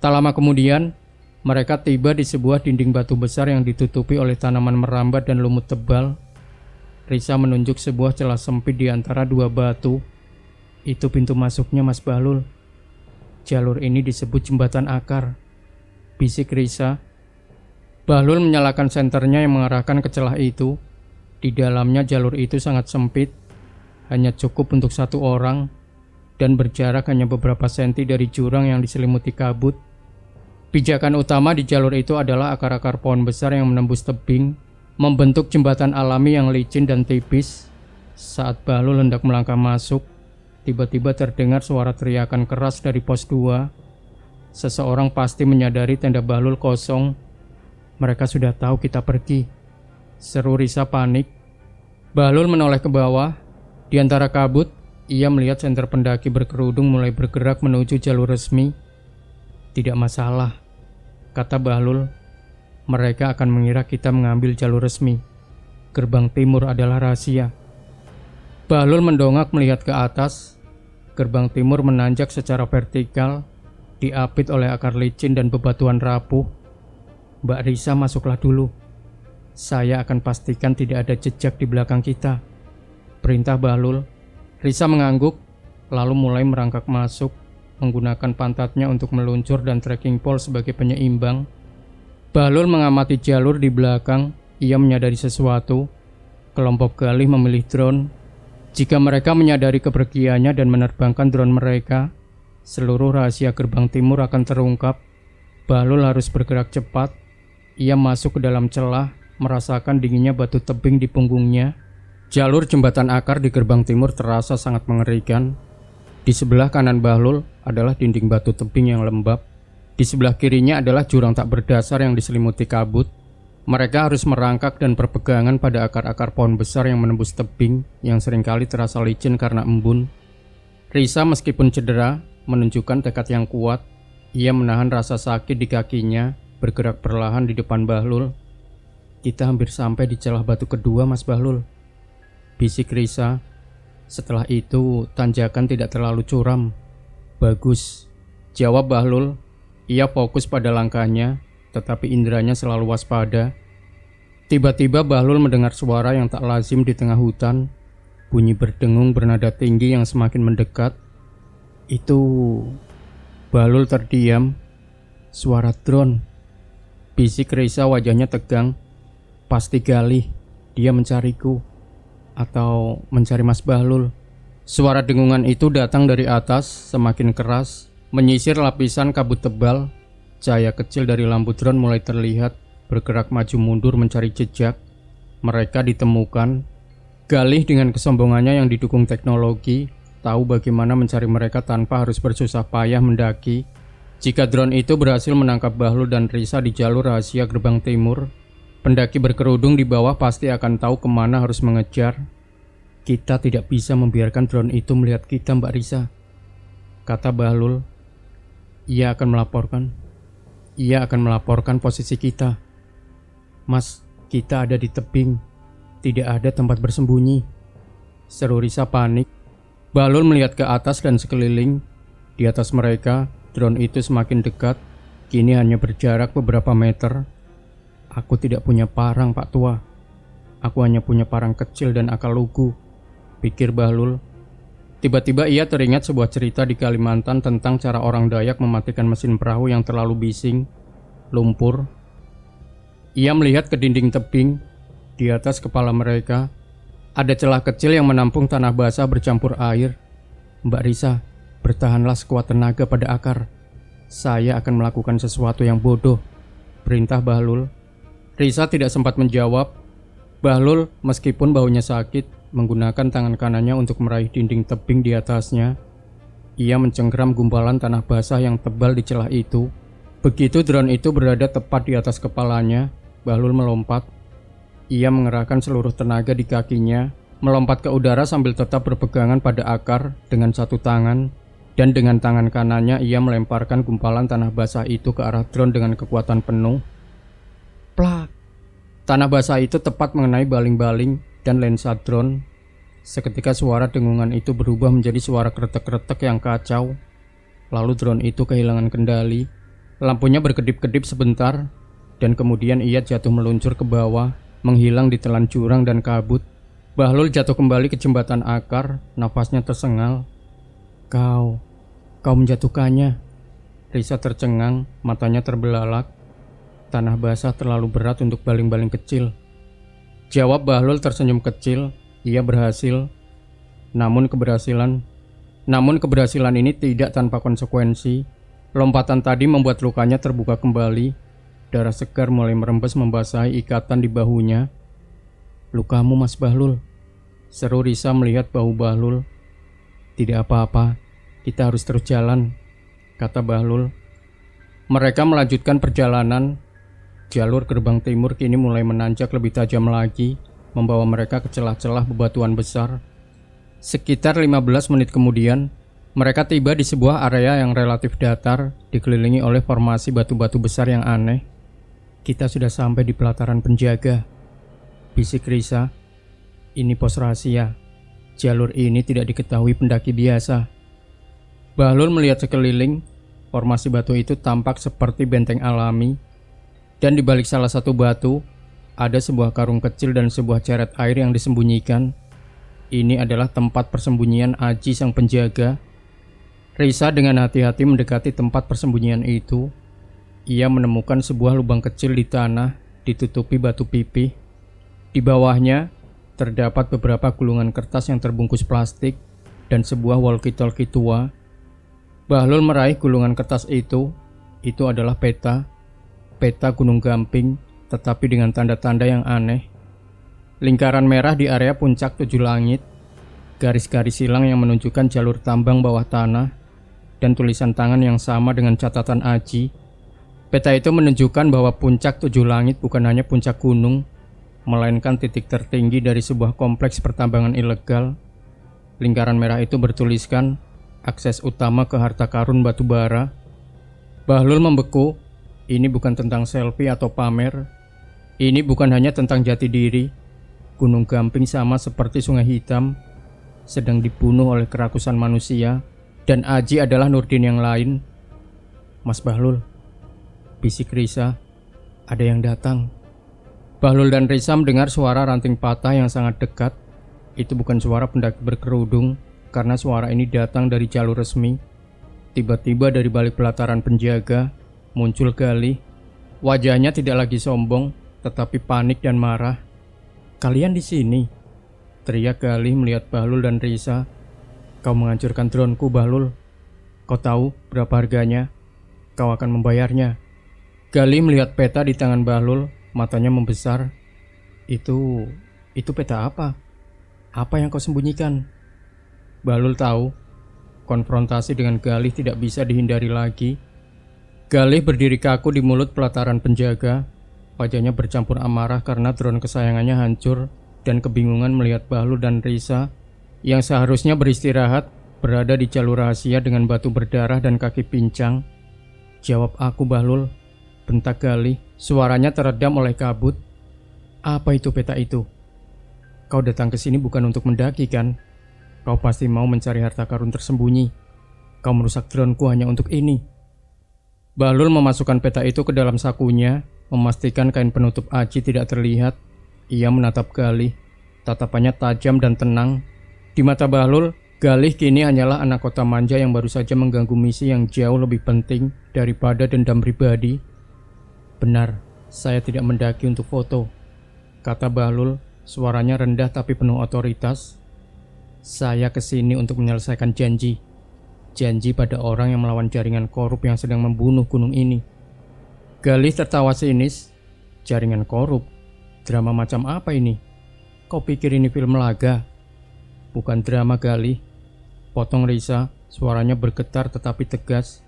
Tak lama kemudian, mereka tiba di sebuah dinding batu besar yang ditutupi oleh tanaman merambat dan lumut tebal. Risa menunjuk sebuah celah sempit di antara dua batu. Itu pintu masuknya, Mas Bahlul. Jalur ini disebut jembatan akar, bisik Risa. Bahlul menyalakan senternya yang mengarahkan ke celah itu. Di dalamnya jalur itu sangat sempit, hanya cukup untuk satu orang, dan berjarak hanya beberapa senti dari jurang yang diselimuti kabut. Pijakan utama di jalur itu adalah akar-akar pohon besar yang menembus tebing, membentuk jembatan alami yang licin dan tipis. Saat Bahlul hendak melangkah masuk, tiba-tiba terdengar suara teriakan keras dari pos 2. Seseorang pasti menyadari tenda Bahlul kosong. Mereka sudah tahu kita pergi, seru Risa panik. Bahlul menoleh ke bawah. Di antara kabut, ia melihat senter pendaki berkerudung mulai bergerak menuju jalur resmi. Tidak masalah, kata Bahlul. Mereka akan mengira kita mengambil jalur resmi. Gerbang timur adalah rahasia. Bahlul mendongak melihat ke atas. Gerbang timur menanjak secara vertikal, diapit oleh akar licin dan bebatuan rapuh. Mbak Risa, masuklah dulu. Saya akan pastikan tidak ada jejak di belakang kita, perintah Bahlul. Risa mengangguk, lalu mulai merangkak masuk, menggunakan pantatnya untuk meluncur dan trekking pole sebagai penyeimbang. Bahlul mengamati jalur di belakang. Ia menyadari sesuatu. Kelompok galih memilih drone. Jika mereka menyadari kepergiannya dan menerbangkan drone mereka, seluruh rahasia gerbang timur akan terungkap. Bahlul harus bergerak cepat. Ia masuk ke dalam celah, merasakan dinginnya batu tebing di punggungnya. Jalur jembatan akar di gerbang timur terasa sangat mengerikan. Di sebelah kanan Bahlul adalah dinding batu tebing yang lembab. Di sebelah kirinya adalah jurang tak berdasar yang diselimuti kabut. Mereka harus merangkak dan berpegangan pada akar-akar pohon besar yang menembus tebing yang seringkali terasa licin karena embun. Risa meskipun cedera menunjukkan tekad yang kuat. Ia menahan rasa sakit di kakinya, bergerak perlahan di depan Bahlul. Kita hampir sampai di celah batu kedua, Mas Bahlul, bisik Risa. Setelah itu tanjakan tidak terlalu curam. Bagus, jawab Bahlul. Ia fokus pada langkahnya, tetapi inderanya selalu waspada. Tiba-tiba Bahlul mendengar suara yang tak lazim di tengah hutan. Bunyi berdengung bernada tinggi yang semakin mendekat. Itu... Bahlul terdiam. Suara drone, bisik Risa, wajahnya tegang. Pasti Galih, dia mencariku atau mencari Mas Bahlul. Suara dengungan itu datang dari atas, semakin keras, menyisir lapisan kabut tebal. Cahaya kecil dari lampu drone mulai terlihat, bergerak maju mundur mencari jejak. Mereka ditemukan. Galih dengan kesombongannya yang didukung teknologi, tahu bagaimana mencari mereka tanpa harus bersusah payah mendaki. Jika drone itu berhasil menangkap Bahlul dan Risa di jalur rahasia gerbang timur, pendaki berkerudung di bawah pasti akan tahu kemana harus mengejar. Kita tidak bisa membiarkan drone itu melihat kita, Mbak Risa, kata Bahlul. Ia akan melaporkan posisi kita. Mas, kita ada di tebing, tidak ada tempat bersembunyi, seru Risa panik. Bahlul melihat ke atas dan sekeliling. Di atas mereka, drone itu semakin dekat, kini hanya berjarak beberapa meter. Aku tidak punya parang, Pak Tua. Aku hanya punya parang kecil dan akal lugu, pikir Bahlul. Tiba-tiba ia teringat sebuah cerita di Kalimantan tentang cara orang Dayak mematikan mesin perahu yang terlalu bising, lumpur. Ia melihat ke dinding tebing. Di atas kepala mereka ada celah kecil yang menampung tanah basah bercampur air. Mbak Risa, bertahanlah sekuat tenaga pada akar. Saya akan melakukan sesuatu yang bodoh, perintah Bahlul. Risa tidak sempat menjawab. Bahlul, meskipun bahunya sakit, menggunakan tangan kanannya untuk meraih dinding tebing di atasnya. Ia mencengkeram gumpalan tanah basah yang tebal di celah itu. Begitu drone itu berada tepat di atas kepalanya, Bahlul melompat. Ia mengerahkan seluruh tenaga di kakinya, melompat ke udara sambil tetap berpegangan pada akar dengan satu tangan, dan dengan tangan kanannya ia melemparkan gumpalan tanah basah itu ke arah drone dengan kekuatan penuh. Plak! Tanah basah itu tepat mengenai baling-baling dan lensa drone. Seketika suara dengungan itu berubah menjadi suara kretek-kretek yang kacau. Lalu drone itu kehilangan kendali. Lampunya berkedip-kedip sebentar, dan kemudian ia jatuh meluncur ke bawah, menghilang di telan jurang dan kabut. Bahlul jatuh kembali ke jembatan akar, nafasnya tersengal. Kau menjatuhkannya. Risa tercengang, matanya terbelalak. Tanah basah terlalu berat untuk baling-baling kecil. Jawab Bahlul tersenyum kecil. Ia berhasil. Namun keberhasilan ini tidak tanpa konsekuensi. Lompatan tadi membuat lukanya terbuka kembali. Darah segar mulai merembes membasahi ikatan di bahunya. Lukamu, Mas Bahlul, seru Risa melihat bahu Bahlul. Tidak apa-apa, kita harus terus jalan, kata Bahlul. Mereka melanjutkan perjalanan. Jalur gerbang timur kini mulai menanjak lebih tajam lagi, membawa mereka ke celah-celah bebatuan besar. Sekitar 15 menit kemudian, mereka tiba di sebuah area yang relatif datar, dikelilingi oleh formasi batu-batu besar yang aneh. Kita sudah sampai di pelataran penjaga, bisik Risa. Ini pos rahasia. Jalur ini tidak diketahui pendaki biasa. Bahlul melihat sekeliling. Formasi batu itu tampak seperti benteng alami. Dan di balik salah satu batu, ada sebuah karung kecil dan sebuah ceret air yang disembunyikan. Ini adalah tempat persembunyian Aji sang penjaga. Risa dengan hati-hati mendekati tempat persembunyian itu. Ia menemukan sebuah lubang kecil di tanah, ditutupi batu pipih. Di bawahnya, terdapat beberapa gulungan kertas yang terbungkus plastik dan sebuah walkie-talkie tua. Bahlul meraih gulungan kertas itu. Itu adalah peta Gunung Gamping, tetapi dengan tanda-tanda yang aneh. Lingkaran merah di area puncak 7 langit, garis-garis silang yang menunjukkan jalur tambang bawah tanah, dan tulisan tangan yang sama dengan catatan Aji. Peta itu menunjukkan bahwa puncak 7 langit bukan hanya puncak gunung, melainkan titik tertinggi dari sebuah kompleks pertambangan ilegal. Lingkaran merah itu bertuliskan akses utama ke harta karun batu bara. Bahlul membeku. Ini bukan tentang selfie atau pamer. Ini bukan hanya tentang jati diri. Gunung Gamping sama seperti Sungai Hitam, sedang dibunuh oleh kerakusan manusia, dan Aji adalah Nurdin yang lain. Mas Bahlul, bisik Risa, ada yang datang. Bahlul dan Risa mendengar suara ranting patah yang sangat dekat. Itu bukan suara pendaki berkerudung, karena suara ini datang dari jalur resmi. Tiba-tiba dari balik pelataran penjaga muncul Galih. Wajahnya tidak lagi sombong, tetapi panik dan marah. Kalian di sini? Teriak Galih melihat Bahlul dan Risa. Kau menghancurkan droneku, Bahlul. Kau tahu berapa harganya? Kau akan membayarnya. Galih melihat peta di tangan Bahlul, matanya membesar. Itu peta apa? Apa yang kau sembunyikan? Bahlul tahu, konfrontasi dengan Galih tidak bisa dihindari lagi. Galih berdiri kaku di mulut pelataran penjaga. Wajahnya bercampur amarah karena drone kesayangannya hancur dan kebingungan melihat Bahlul dan Risa yang seharusnya beristirahat berada di jalur rahasia dengan batu berdarah dan kaki pincang. Jawab aku, Bahlul, bentak Galih. Suaranya teredam oleh kabut. Apa itu peta itu? Kau datang ke sini bukan untuk mendaki, kan? Kau pasti mau mencari harta karun tersembunyi. Kau merusak droneku hanya untuk ini. Bahlul memasukkan peta itu ke dalam sakunya, memastikan kain penutup aci tidak terlihat. Ia menatap Galih, tatapannya tajam dan tenang. Di mata Bahlul, Galih kini hanyalah anak kota manja yang baru saja mengganggu misi yang jauh lebih penting daripada dendam pribadi. Benar, saya tidak mendaki untuk foto, kata Bahlul, suaranya rendah tapi penuh otoritas. Saya kesini untuk menyelesaikan janji pada orang yang melawan jaringan korup yang sedang membunuh gunung ini. Galih tertawa sinis. Jaringan korup? Drama macam apa ini? Kau pikir ini film laga? Bukan drama, Galih, potong Risa, suaranya bergetar tetapi tegas.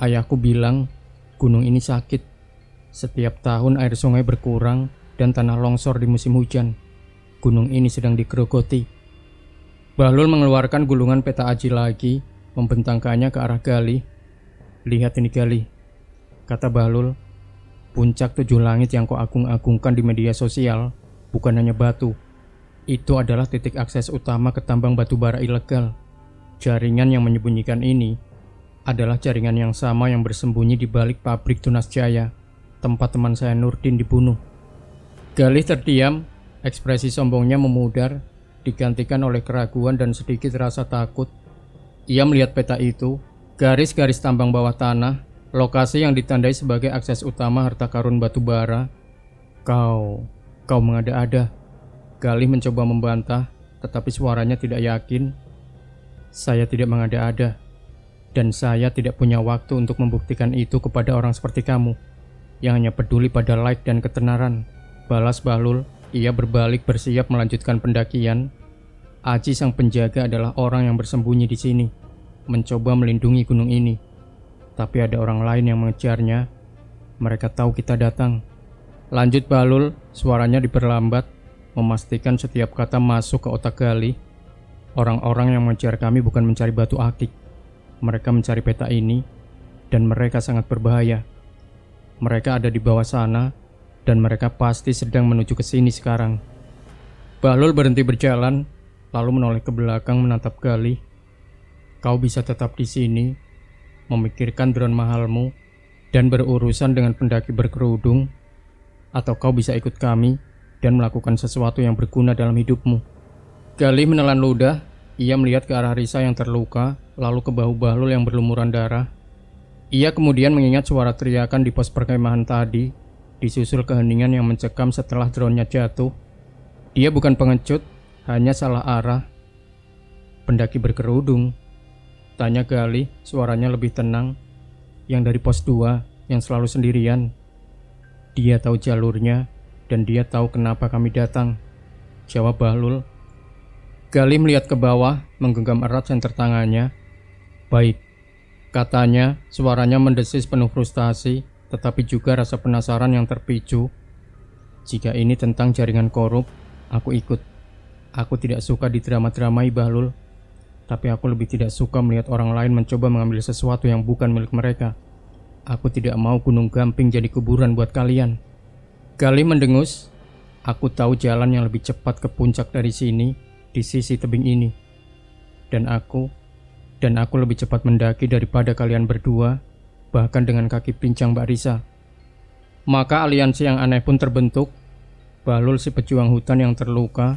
Ayahku bilang gunung ini sakit. Setiap tahun air sungai berkurang dan tanah longsor di musim hujan. Gunung ini sedang digerogoti. Bahlul mengeluarkan gulungan peta aji lagi, membentangkannya ke arah Galih. Lihat ini, Galih, kata Bahlul. Puncak 7 langit yang kau agung-agungkan di media sosial bukan hanya batu. Itu adalah titik akses utama ke tambang batu bara ilegal. Jaringan yang menyembunyikan ini adalah jaringan yang sama yang bersembunyi di balik pabrik Tunas Jaya, tempat teman saya Nurdin dibunuh. Galih terdiam, ekspresi sombongnya memudar, digantikan oleh keraguan dan sedikit rasa takut. Ia melihat peta itu, garis-garis tambang bawah tanah, lokasi yang ditandai sebagai akses utama harta karun batu bara. Kau mengada-ada. Galih mencoba membantah, tetapi suaranya tidak yakin. Saya tidak mengada-ada, dan saya tidak punya waktu untuk membuktikan itu kepada orang seperti kamu, yang hanya peduli pada like dan ketenaran, balas Bahlul. Ia berbalik bersiap melanjutkan pendakian. Aji sang penjaga adalah orang yang bersembunyi di sini, mencoba melindungi gunung ini. Tapi ada orang lain yang mengejarnya. Mereka tahu kita datang. Lanjut Bahlul, suaranya diperlambat, memastikan setiap kata masuk ke otak Galih. Orang-orang yang mengejar kami bukan mencari batu akik. Mereka mencari peta ini, dan mereka sangat berbahaya. Mereka ada di bawah sana, dan mereka pasti sedang menuju ke sini sekarang. Bahlul berhenti berjalan, lalu menoleh ke belakang menatap Galih. Kau bisa tetap di sini, memikirkan drone mahalmu, dan berurusan dengan pendaki berkerudung, atau kau bisa ikut kami dan melakukan sesuatu yang berguna dalam hidupmu. Galih menelan ludah. Ia melihat ke arah Risa yang terluka, lalu ke bahu Bahlul yang berlumuran darah. Ia kemudian mengingat suara teriakan di pos perkemahan tadi, disusul keheningan yang mencekam setelah drone-nya jatuh. Dia bukan pengecut, hanya salah arah. Pendaki berkerudung? Tanya Galih, suaranya lebih tenang. Yang dari pos 2, yang selalu sendirian. Dia tahu jalurnya, dan dia tahu kenapa kami datang, jawab Bahlul. Galih melihat ke bawah, menggenggam erat senter tangannya. Baik, katanya, suaranya mendesis penuh frustasi, tetapi juga rasa penasaran yang terpicu. Jika ini tentang jaringan korup, aku ikut. Aku tidak suka didrama-dramai, Bahlul. Tapi aku lebih tidak suka melihat orang lain mencoba mengambil sesuatu yang bukan milik mereka. Aku tidak mau Gunung Gamping jadi kuburan buat kalian. Galih mendengus. Aku tahu jalan yang lebih cepat ke puncak dari sini, di sisi tebing ini. Dan aku lebih cepat mendaki daripada kalian berdua, bahkan dengan kaki pincang Mbak Risa. Maka aliansi yang aneh pun terbentuk. Bahlul si pejuang hutan yang terluka,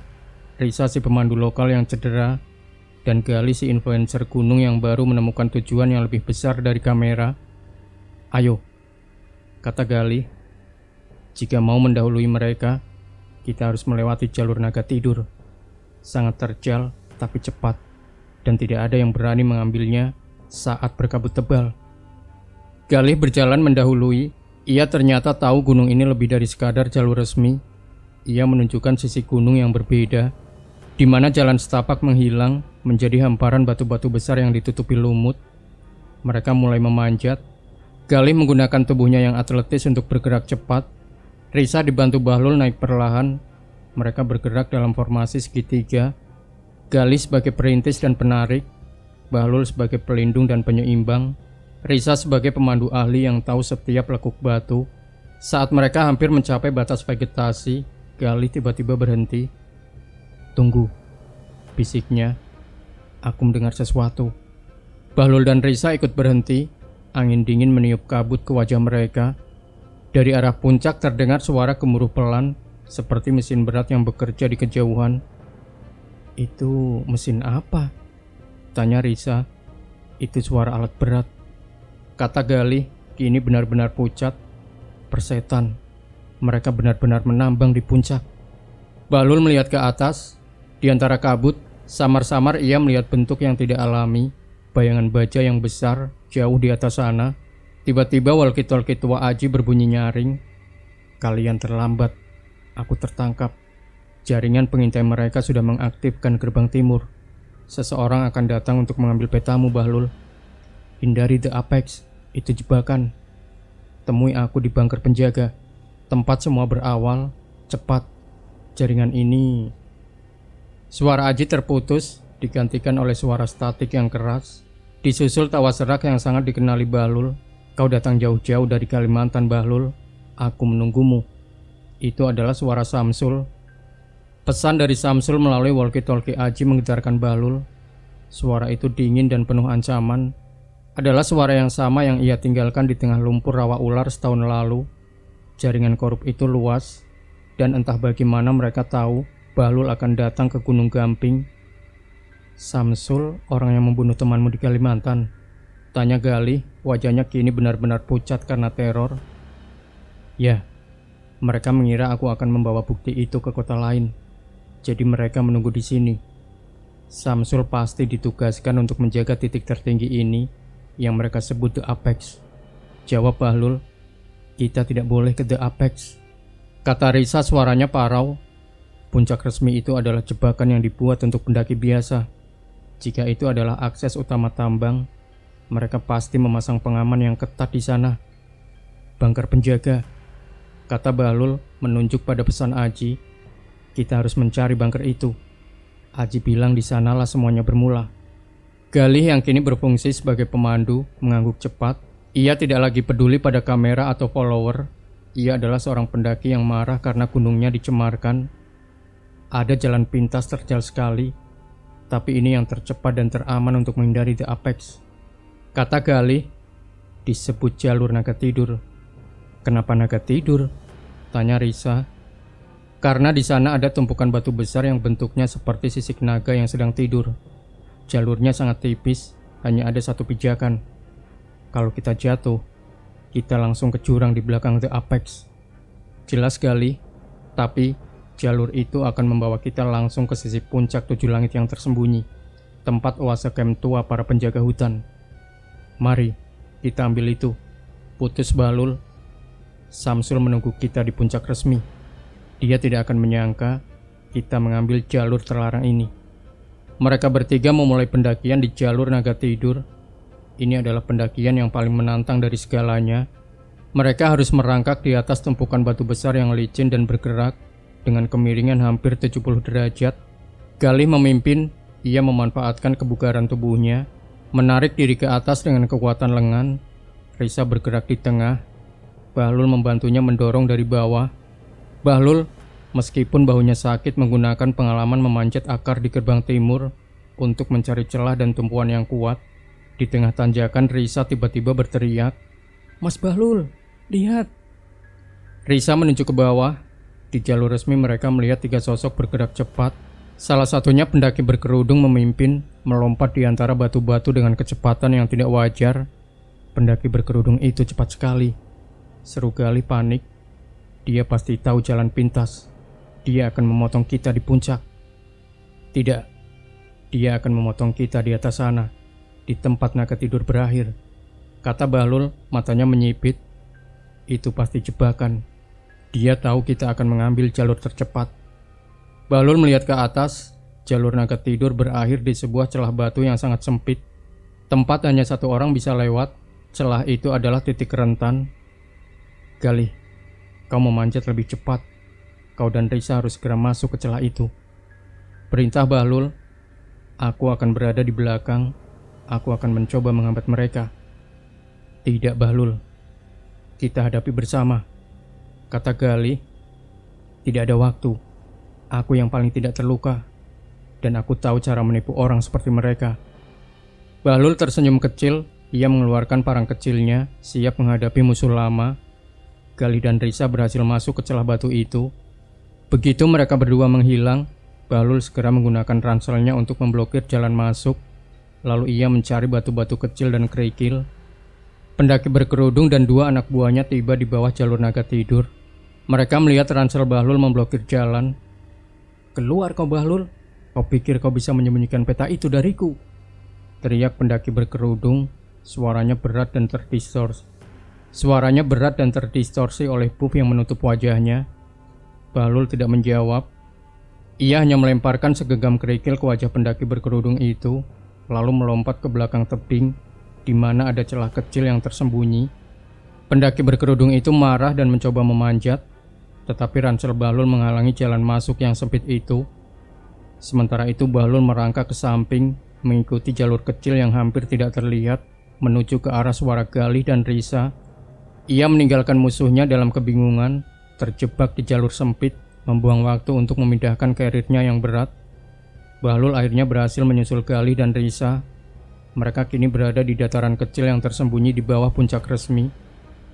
Risa si pemandu lokal yang cedera, dan Galih si influencer gunung yang baru menemukan tujuan yang lebih besar dari kamera. Ayo, kata Galih. Jika mau mendahului mereka, kita harus melewati jalur naga tidur. Sangat terjal, tapi cepat. dan tidak ada yang berani mengambilnya saat berkabut tebal. Galih berjalan mendahului. Ia ternyata tahu gunung ini lebih dari sekadar jalur resmi. Ia menunjukkan sisi gunung yang berbeda, di mana jalan setapak menghilang menjadi hamparan batu-batu besar yang ditutupi lumut. Mereka mulai memanjat. Galih menggunakan tubuhnya yang atletis untuk bergerak cepat. Risa dibantu Bahlul naik perlahan. Mereka bergerak dalam formasi segitiga. Galih sebagai perintis dan penarik, Bahlul sebagai pelindung dan penyeimbang, Risa sebagai pemandu ahli yang tahu setiap lekuk batu. Saat mereka hampir mencapai batas vegetasi, Galih tiba-tiba berhenti. "Tunggu," bisiknya. "Aku mendengar sesuatu." Bahlul dan Risa ikut berhenti. Angin dingin meniup kabut ke wajah mereka. Dari arah puncak terdengar suara gemuruh pelan, seperti mesin berat yang bekerja di kejauhan. "Itu mesin apa?" tanya Risa. "Itu suara alat berat," kata Galih, kini benar-benar pucat. "Persetan. Mereka benar-benar menambang di puncak." Bahlul melihat ke atas. Di antara kabut, samar-samar ia melihat bentuk yang tidak alami, bayangan baja yang besar jauh di atas sana. Tiba-tiba walkie-talkie tua Aji berbunyi nyaring. "Kalian terlambat. Aku tertangkap. Jaringan pengintai mereka sudah mengaktifkan gerbang timur. Seseorang akan datang untuk mengambil petamu, Bahlul. Hindari The Apex, itu jebakan. Temui aku di bunker penjaga. Tempat semua berawal. Cepat. Jaringan ini..." Suara Aji terputus, digantikan oleh suara statik yang keras, disusul tawa serak yang sangat dikenali Bahlul. "Kau datang jauh-jauh dari Kalimantan, Bahlul. Aku menunggumu." Itu adalah suara Samsul. Pesan dari Samsul melalui walkie-talkie Aji menggetarkan Bahlul. Suara itu dingin dan penuh ancaman. Adalah suara yang sama yang ia tinggalkan di tengah lumpur rawa ular setahun lalu. Jaringan korup itu luas, dan entah bagaimana mereka tahu Bahlul akan datang ke Gunung Gamping. "Samsul, orang yang membunuh temanmu di Kalimantan?" tanya Galih, wajahnya kini benar-benar pucat karena teror. "Ya, mereka mengira aku akan membawa bukti itu ke kota lain. Jadi mereka menunggu di sini. Samsul pasti ditugaskan untuk menjaga titik tertinggi ini yang mereka sebut The Apex," jawab Bahlul. "Kita tidak boleh ke The Apex," kata Risa, suaranya parau. "Puncak resmi itu adalah jebakan yang dibuat untuk pendaki biasa. Jika itu adalah akses utama tambang, mereka pasti memasang pengaman yang ketat di sana." "Bunker penjaga," kata Bahlul menunjuk pada pesan Aji. "Kita harus mencari bunker itu." Aji bilang di sanalah semuanya bermula. Galih yang kini berfungsi sebagai pemandu mengangguk cepat. Ia tidak lagi peduli pada kamera atau follower. Ia adalah seorang pendaki yang marah karena gunungnya dicemarkan. Ada jalan pintas terjal sekali, tapi ini yang tercepat dan teraman untuk menghindari The Apex, kata Galih. "Disebut jalur naga tidur." "Kenapa naga tidur?" tanya Risa. "Karena di sana ada tumpukan batu besar yang bentuknya seperti sisik naga yang sedang tidur. Jalurnya sangat tipis, hanya ada satu pijakan. Kalau kita jatuh, kita langsung ke jurang di belakang The Apex." "Jelas Galih, tapi jalur itu akan membawa kita langsung ke sisi puncak 7 langit yang tersembunyi, tempat oase camp tua para penjaga hutan. Mari, kita ambil itu," putus Bahlul. "Samsul menunggu kita di puncak resmi. Dia tidak akan menyangka kita mengambil jalur terlarang ini." Mereka bertiga memulai pendakian di jalur naga tidur. Ini adalah pendakian yang paling menantang dari segalanya. Mereka harus merangkak di atas tumpukan batu besar yang licin dan bergerak dengan kemiringan hampir 70 derajat. Galih memimpin. Ia memanfaatkan kebugaran tubuhnya, menarik diri ke atas dengan kekuatan lengan. Risa bergerak di tengah. Bahlul membantunya mendorong dari bawah. Bahlul, meskipun bahunya sakit, menggunakan pengalaman memanjat akar di gerbang timur untuk mencari celah dan tumpuan yang kuat. Di tengah tanjakan, Risa tiba-tiba berteriak, "Mas Bahlul, lihat!" Risa menunjuk ke bawah. Di jalur resmi mereka melihat 3 sosok bergerak cepat. Salah satunya pendaki berkerudung memimpin, melompat di antara batu-batu dengan kecepatan yang tidak wajar. "Pendaki berkerudung itu cepat sekali," seru Galih panik. "Dia pasti tahu jalan pintas. Dia akan memotong kita di puncak." "Tidak," Dia akan memotong kita di atas sana, di tempat naga tidur berakhir, kata Bahlul, matanya menyipit. Itu pasti jebakan. Dia tahu kita akan mengambil jalur tercepat. Bahlul melihat ke atas. Jalur naga tidur berakhir di sebuah celah batu yang sangat sempit. Tempat hanya satu orang bisa lewat. Celah itu adalah titik rentan. Galih, kau memanjat lebih cepat. Kau dan Risa harus segera masuk ke celah itu, perintah Bahlul. Aku akan berada di belakang. Aku akan mencoba menghambat mereka. Tidak Bahlul, kita hadapi bersama, kata Galih. Tidak ada waktu. Aku yang paling tidak terluka, dan aku tahu cara menipu orang seperti mereka. Bahlul tersenyum kecil. Ia mengeluarkan parang kecilnya, siap menghadapi musuh lama. Galih dan Risa berhasil masuk ke celah batu itu. Begitu mereka berdua menghilang, Bahlul segera menggunakan ranselnya untuk memblokir jalan masuk. Lalu ia mencari batu-batu kecil dan kerikil. Pendaki berkerudung dan dua anak buahnya tiba di bawah jalur naga tidur. Mereka melihat ransel Bahlul memblokir jalan. Keluar kau Bahlul, kau pikir kau bisa menyembunyikan peta itu dariku? Teriak pendaki berkerudung, suaranya berat dan terdistorsi oleh puff yang menutup wajahnya. Bahlul tidak menjawab. Ia hanya melemparkan segenggam kerikil ke wajah pendaki berkerudung itu, lalu melompat ke belakang tebing, di mana ada celah kecil yang tersembunyi. Pendaki berkerudung itu marah dan mencoba memanjat, tetapi ransel Bahlul menghalangi jalan masuk yang sempit itu. Sementara itu Bahlul merangkak ke samping, mengikuti jalur kecil yang hampir tidak terlihat, menuju ke arah suara Galih dan Risa. Ia meninggalkan musuhnya dalam kebingungan, terjebak di jalur sempit, membuang waktu untuk memindahkan karirnya yang berat. Bahlul akhirnya berhasil menyusul Galih dan Risa. Mereka kini berada di dataran kecil yang tersembunyi di bawah puncak resmi.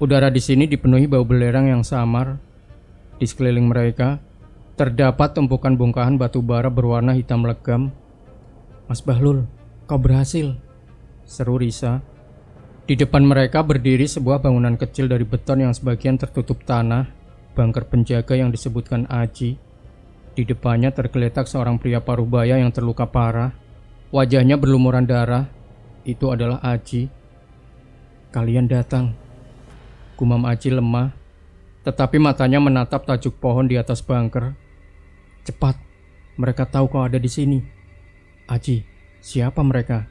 Udara di sini dipenuhi bau belerang yang samar. Di sekeliling mereka terdapat tumpukan bongkahan batu bara berwarna hitam legam. Mas Bahlul, kau berhasil, seru Risa. Di depan mereka berdiri sebuah bangunan kecil dari beton yang sebagian tertutup tanah, bangker penjaga yang disebutkan Aji. Di depannya tergeletak seorang pria parubaya yang terluka parah. Wajahnya berlumuran darah. Itu adalah Aji. Kalian datang, gumam Aji lemah, tetapi matanya menatap tajuk pohon di atas bangker. Cepat, mereka tahu kau ada di sini. Aji, siapa mereka?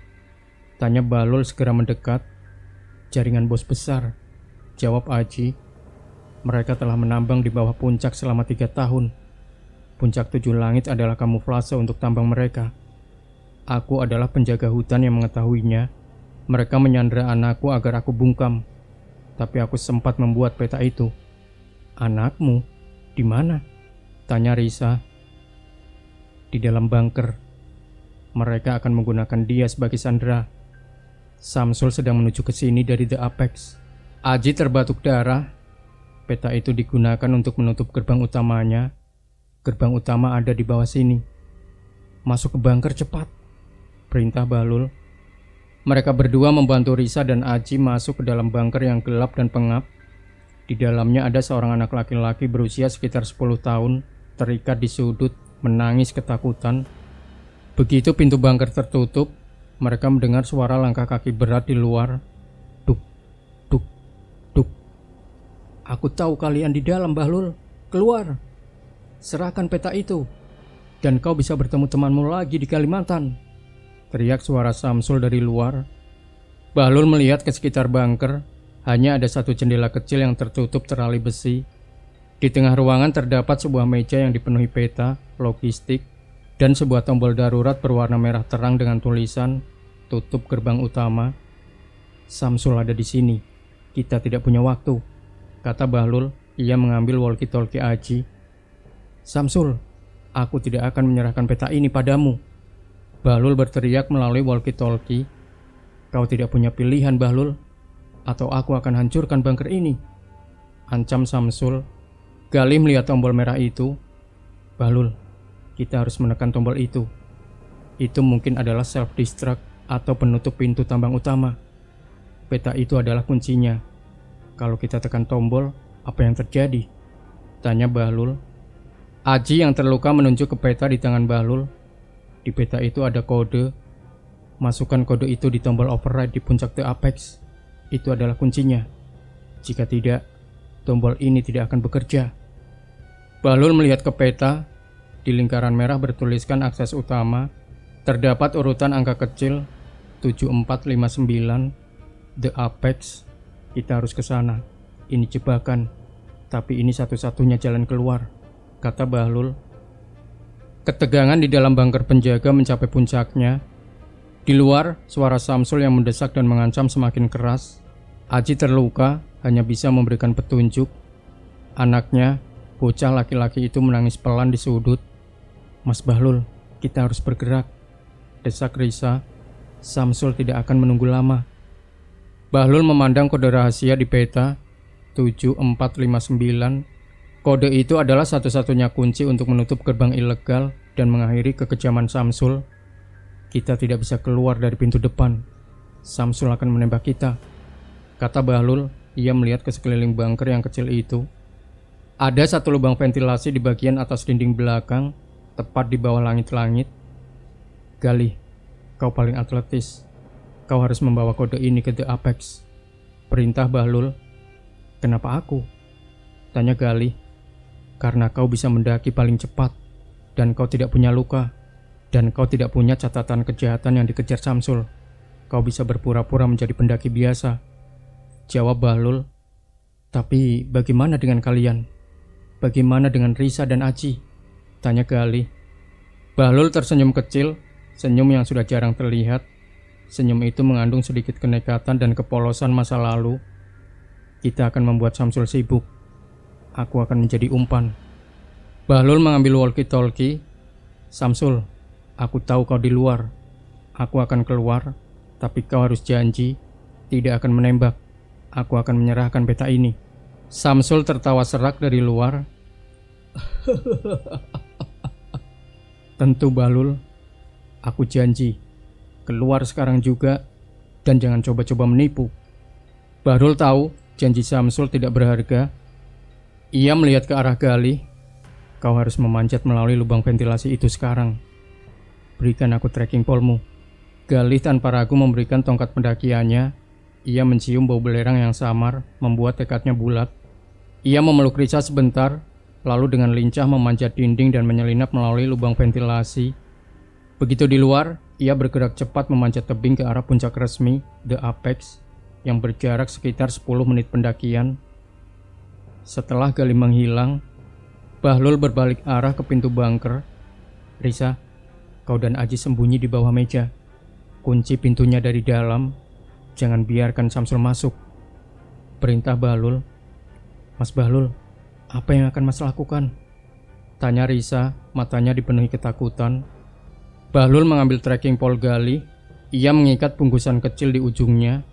Tanya Bahlul segera mendekat. Jaringan bos besar, jawab Aji. Mereka telah menambang di bawah puncak selama 3 tahun. Puncak 7 langit adalah kamuflase untuk tambang mereka. Aku adalah penjaga hutan yang mengetahuinya. Mereka menyandera anakku agar aku bungkam. Tapi aku sempat membuat peta itu. Anakmu? Di mana? Tanya Risa. Di dalam bunker. Mereka akan menggunakan dia sebagai sandera. Samsul sedang menuju ke sini dari The Apex. Aji terbatuk darah. Peta itu digunakan untuk menutup gerbang utamanya. Gerbang utama ada di bawah sini. Masuk ke bunker cepat, perintah Bahlul. Mereka berdua membantu Risa dan Aji masuk ke dalam bunker yang gelap dan pengap. Di dalamnya ada seorang anak laki-laki berusia sekitar 10 tahun, terikat di sudut, menangis ketakutan. Begitu pintu bunker tertutup, mereka mendengar suara langkah kaki berat di luar. Duk, duk, duk. Aku tahu kalian di dalam, Bahlul. Keluar. Serahkan peta itu, dan kau bisa bertemu temanmu lagi di Kalimantan, teriak suara Samsul dari luar. Bahlul melihat ke sekitar bunker. Hanya ada satu jendela kecil yang tertutup terali besi. Di tengah ruangan terdapat sebuah meja yang dipenuhi peta, logistik, dan sebuah tombol darurat berwarna merah terang dengan tulisan tutup gerbang utama. Samsul ada di sini. Kita tidak punya waktu, kata Bahlul. Ia mengambil walkie-talkie Aji. Samsul, aku tidak akan menyerahkan peta ini padamu, Bahlul berteriak melalui walkie-talkie. Kau tidak punya pilihan, Bahlul, atau aku akan hancurkan bunker ini, ancam Samsul. Galih melihat tombol merah itu. Bahlul, kita harus menekan tombol itu. Itu mungkin adalah self-destruct atau penutup pintu tambang utama. Peta itu adalah kuncinya. Kalau kita tekan tombol, apa yang terjadi? Tanya Bahlul. Aji yang terluka menunjuk ke peta di tangan Bahlul. Di peta itu ada kode. Masukkan kode itu di tombol override di puncak The Apex. Itu adalah kuncinya. Jika tidak, tombol ini tidak akan bekerja. Bahlul melihat ke peta. Di lingkaran merah bertuliskan akses utama. Terdapat urutan angka kecil 7459. The Apex. Kita harus ke sana. Ini jebakan. Tapi ini satu-satunya jalan keluar, kata Bahlul. Ketegangan di dalam bunker penjaga mencapai puncaknya. Di luar, suara Samsul yang mendesak dan mengancam semakin keras. Aji terluka, hanya bisa memberikan petunjuk. Anaknya, bocah laki-laki itu menangis pelan di sudut. Mas Bahlul, kita harus bergerak, desak Risa. Samsul tidak akan menunggu lama. Bahlul memandang kode rahasia di peta 7459. Kode itu adalah satu-satunya kunci untuk menutup gerbang ilegal dan mengakhiri kekejaman Samsul. Kita tidak bisa keluar dari pintu depan. Samsul akan menembak kita, kata Bahlul. Ia melihat ke sekeliling bunker yang kecil itu. Ada satu lubang ventilasi di bagian atas dinding belakang, tepat di bawah langit-langit. Galih, kau paling atletis. Kau harus membawa kode ini ke The Apex, perintah Bahlul. Kenapa aku? Tanya Galih. Karena kau bisa mendaki paling cepat, dan kau tidak punya luka, dan kau tidak punya catatan kejahatan yang dikejar Samsul. Kau bisa berpura-pura menjadi pendaki biasa, jawab Bahlul. Tapi bagaimana dengan kalian? Bagaimana dengan Risa dan Aji? Tanya Galih. Bahlul tersenyum kecil, senyum yang sudah jarang terlihat. Senyum itu mengandung sedikit kenekatan dan kepolosan masa lalu. Kita akan membuat Samsul sibuk. Aku akan menjadi umpan. Bahlul mengambil walkie-talkie. Samsul, aku tahu kau di luar. Aku akan keluar, tapi kau harus janji tidak akan menembak. Aku akan menyerahkan peta ini. Samsul tertawa serak dari luar. Tentu Bahlul, aku janji. Keluar sekarang juga, dan jangan coba-coba menipu. Bahlul tahu janji Samsul tidak berharga. Ia melihat ke arah Galih. Kau harus memanjat melalui lubang ventilasi itu sekarang. Berikan aku tracking pole-mu. Galih tanpa ragu memberikan tongkat pendakiannya. Ia mencium bau belerang yang samar, membuat tekadnya bulat. Ia memeluk Risa sebentar, lalu dengan lincah memanjat dinding dan menyelinap melalui lubang ventilasi. Begitu di luar, ia bergerak cepat memanjat tebing ke arah puncak resmi, The Apex, yang berjarak sekitar 10 menit pendakian. Setelah Galih menghilang, Bahlul berbalik arah ke pintu bunker. Risa, kau dan Aji sembunyi di bawah meja. Kunci pintunya dari dalam. Jangan biarkan Samsul masuk, perintah Bahlul. Mas Bahlul, apa yang akan Mas lakukan? Tanya Risa, matanya dipenuhi ketakutan. Bahlul mengambil tracking pole Galih. Ia mengikat bungkusan kecil di ujungnya.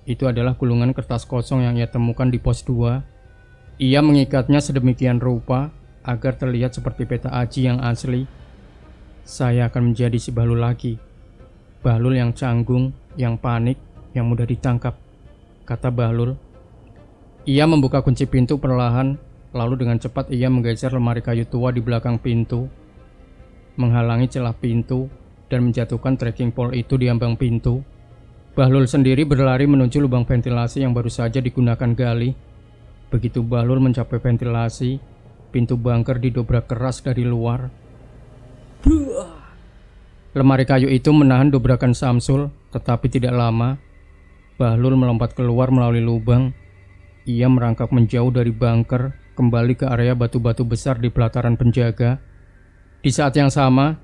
Itu adalah gulungan kertas kosong yang ia temukan di pos 2. Ia mengikatnya sedemikian rupa agar terlihat seperti peta Aji yang asli. Saya akan menjadi si Bahlul lagi. Bahlul yang canggung, yang panik, yang mudah ditangkap, kata Bahlul. Ia membuka kunci pintu perlahan, lalu dengan cepat ia menggeser lemari kayu tua di belakang pintu, menghalangi celah pintu dan menjatuhkan tracking pole itu di ambang pintu. Bahlul sendiri berlari menuju lubang ventilasi yang baru saja digunakan Galih. Begitu Bahlul mencapai ventilasi, pintu bunker didobrak keras dari luar. Lemari kayu itu menahan dobrakan Samsul, tetapi tidak lama. Bahlul melompat keluar melalui lubang. Ia merangkak menjauh dari bunker, kembali ke area batu-batu besar di pelataran penjaga. Di saat yang sama,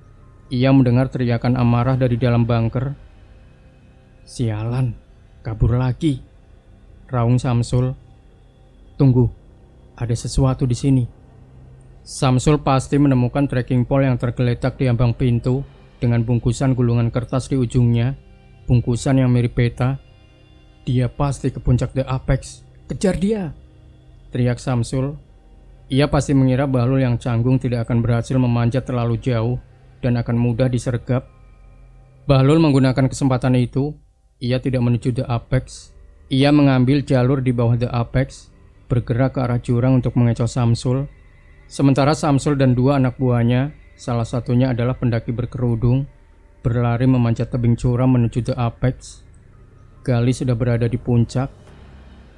ia mendengar teriakan amarah dari dalam bunker. Sialan, kabur lagi, raung Samsul. Tunggu, ada sesuatu di sini. Samsul pasti menemukan tracking pole yang tergeletak di ambang pintu dengan bungkusan gulungan kertas di ujungnya, bungkusan yang mirip peta. Dia pasti ke puncak The Apex. Kejar dia, teriak Samsul. Ia pasti mengira Bahlul yang canggung tidak akan berhasil memanjat terlalu jauh dan akan mudah disergap. Bahlul menggunakan kesempatan itu. Ia tidak menuju The Apex. Ia mengambil jalur di bawah The Apex, bergerak ke arah jurang untuk mengecoh Samsul. Sementara Samsul dan dua anak buahnya, salah satunya adalah pendaki berkerudung, berlari memanjat tebing curam menuju The Apex. Galih sudah berada di puncak.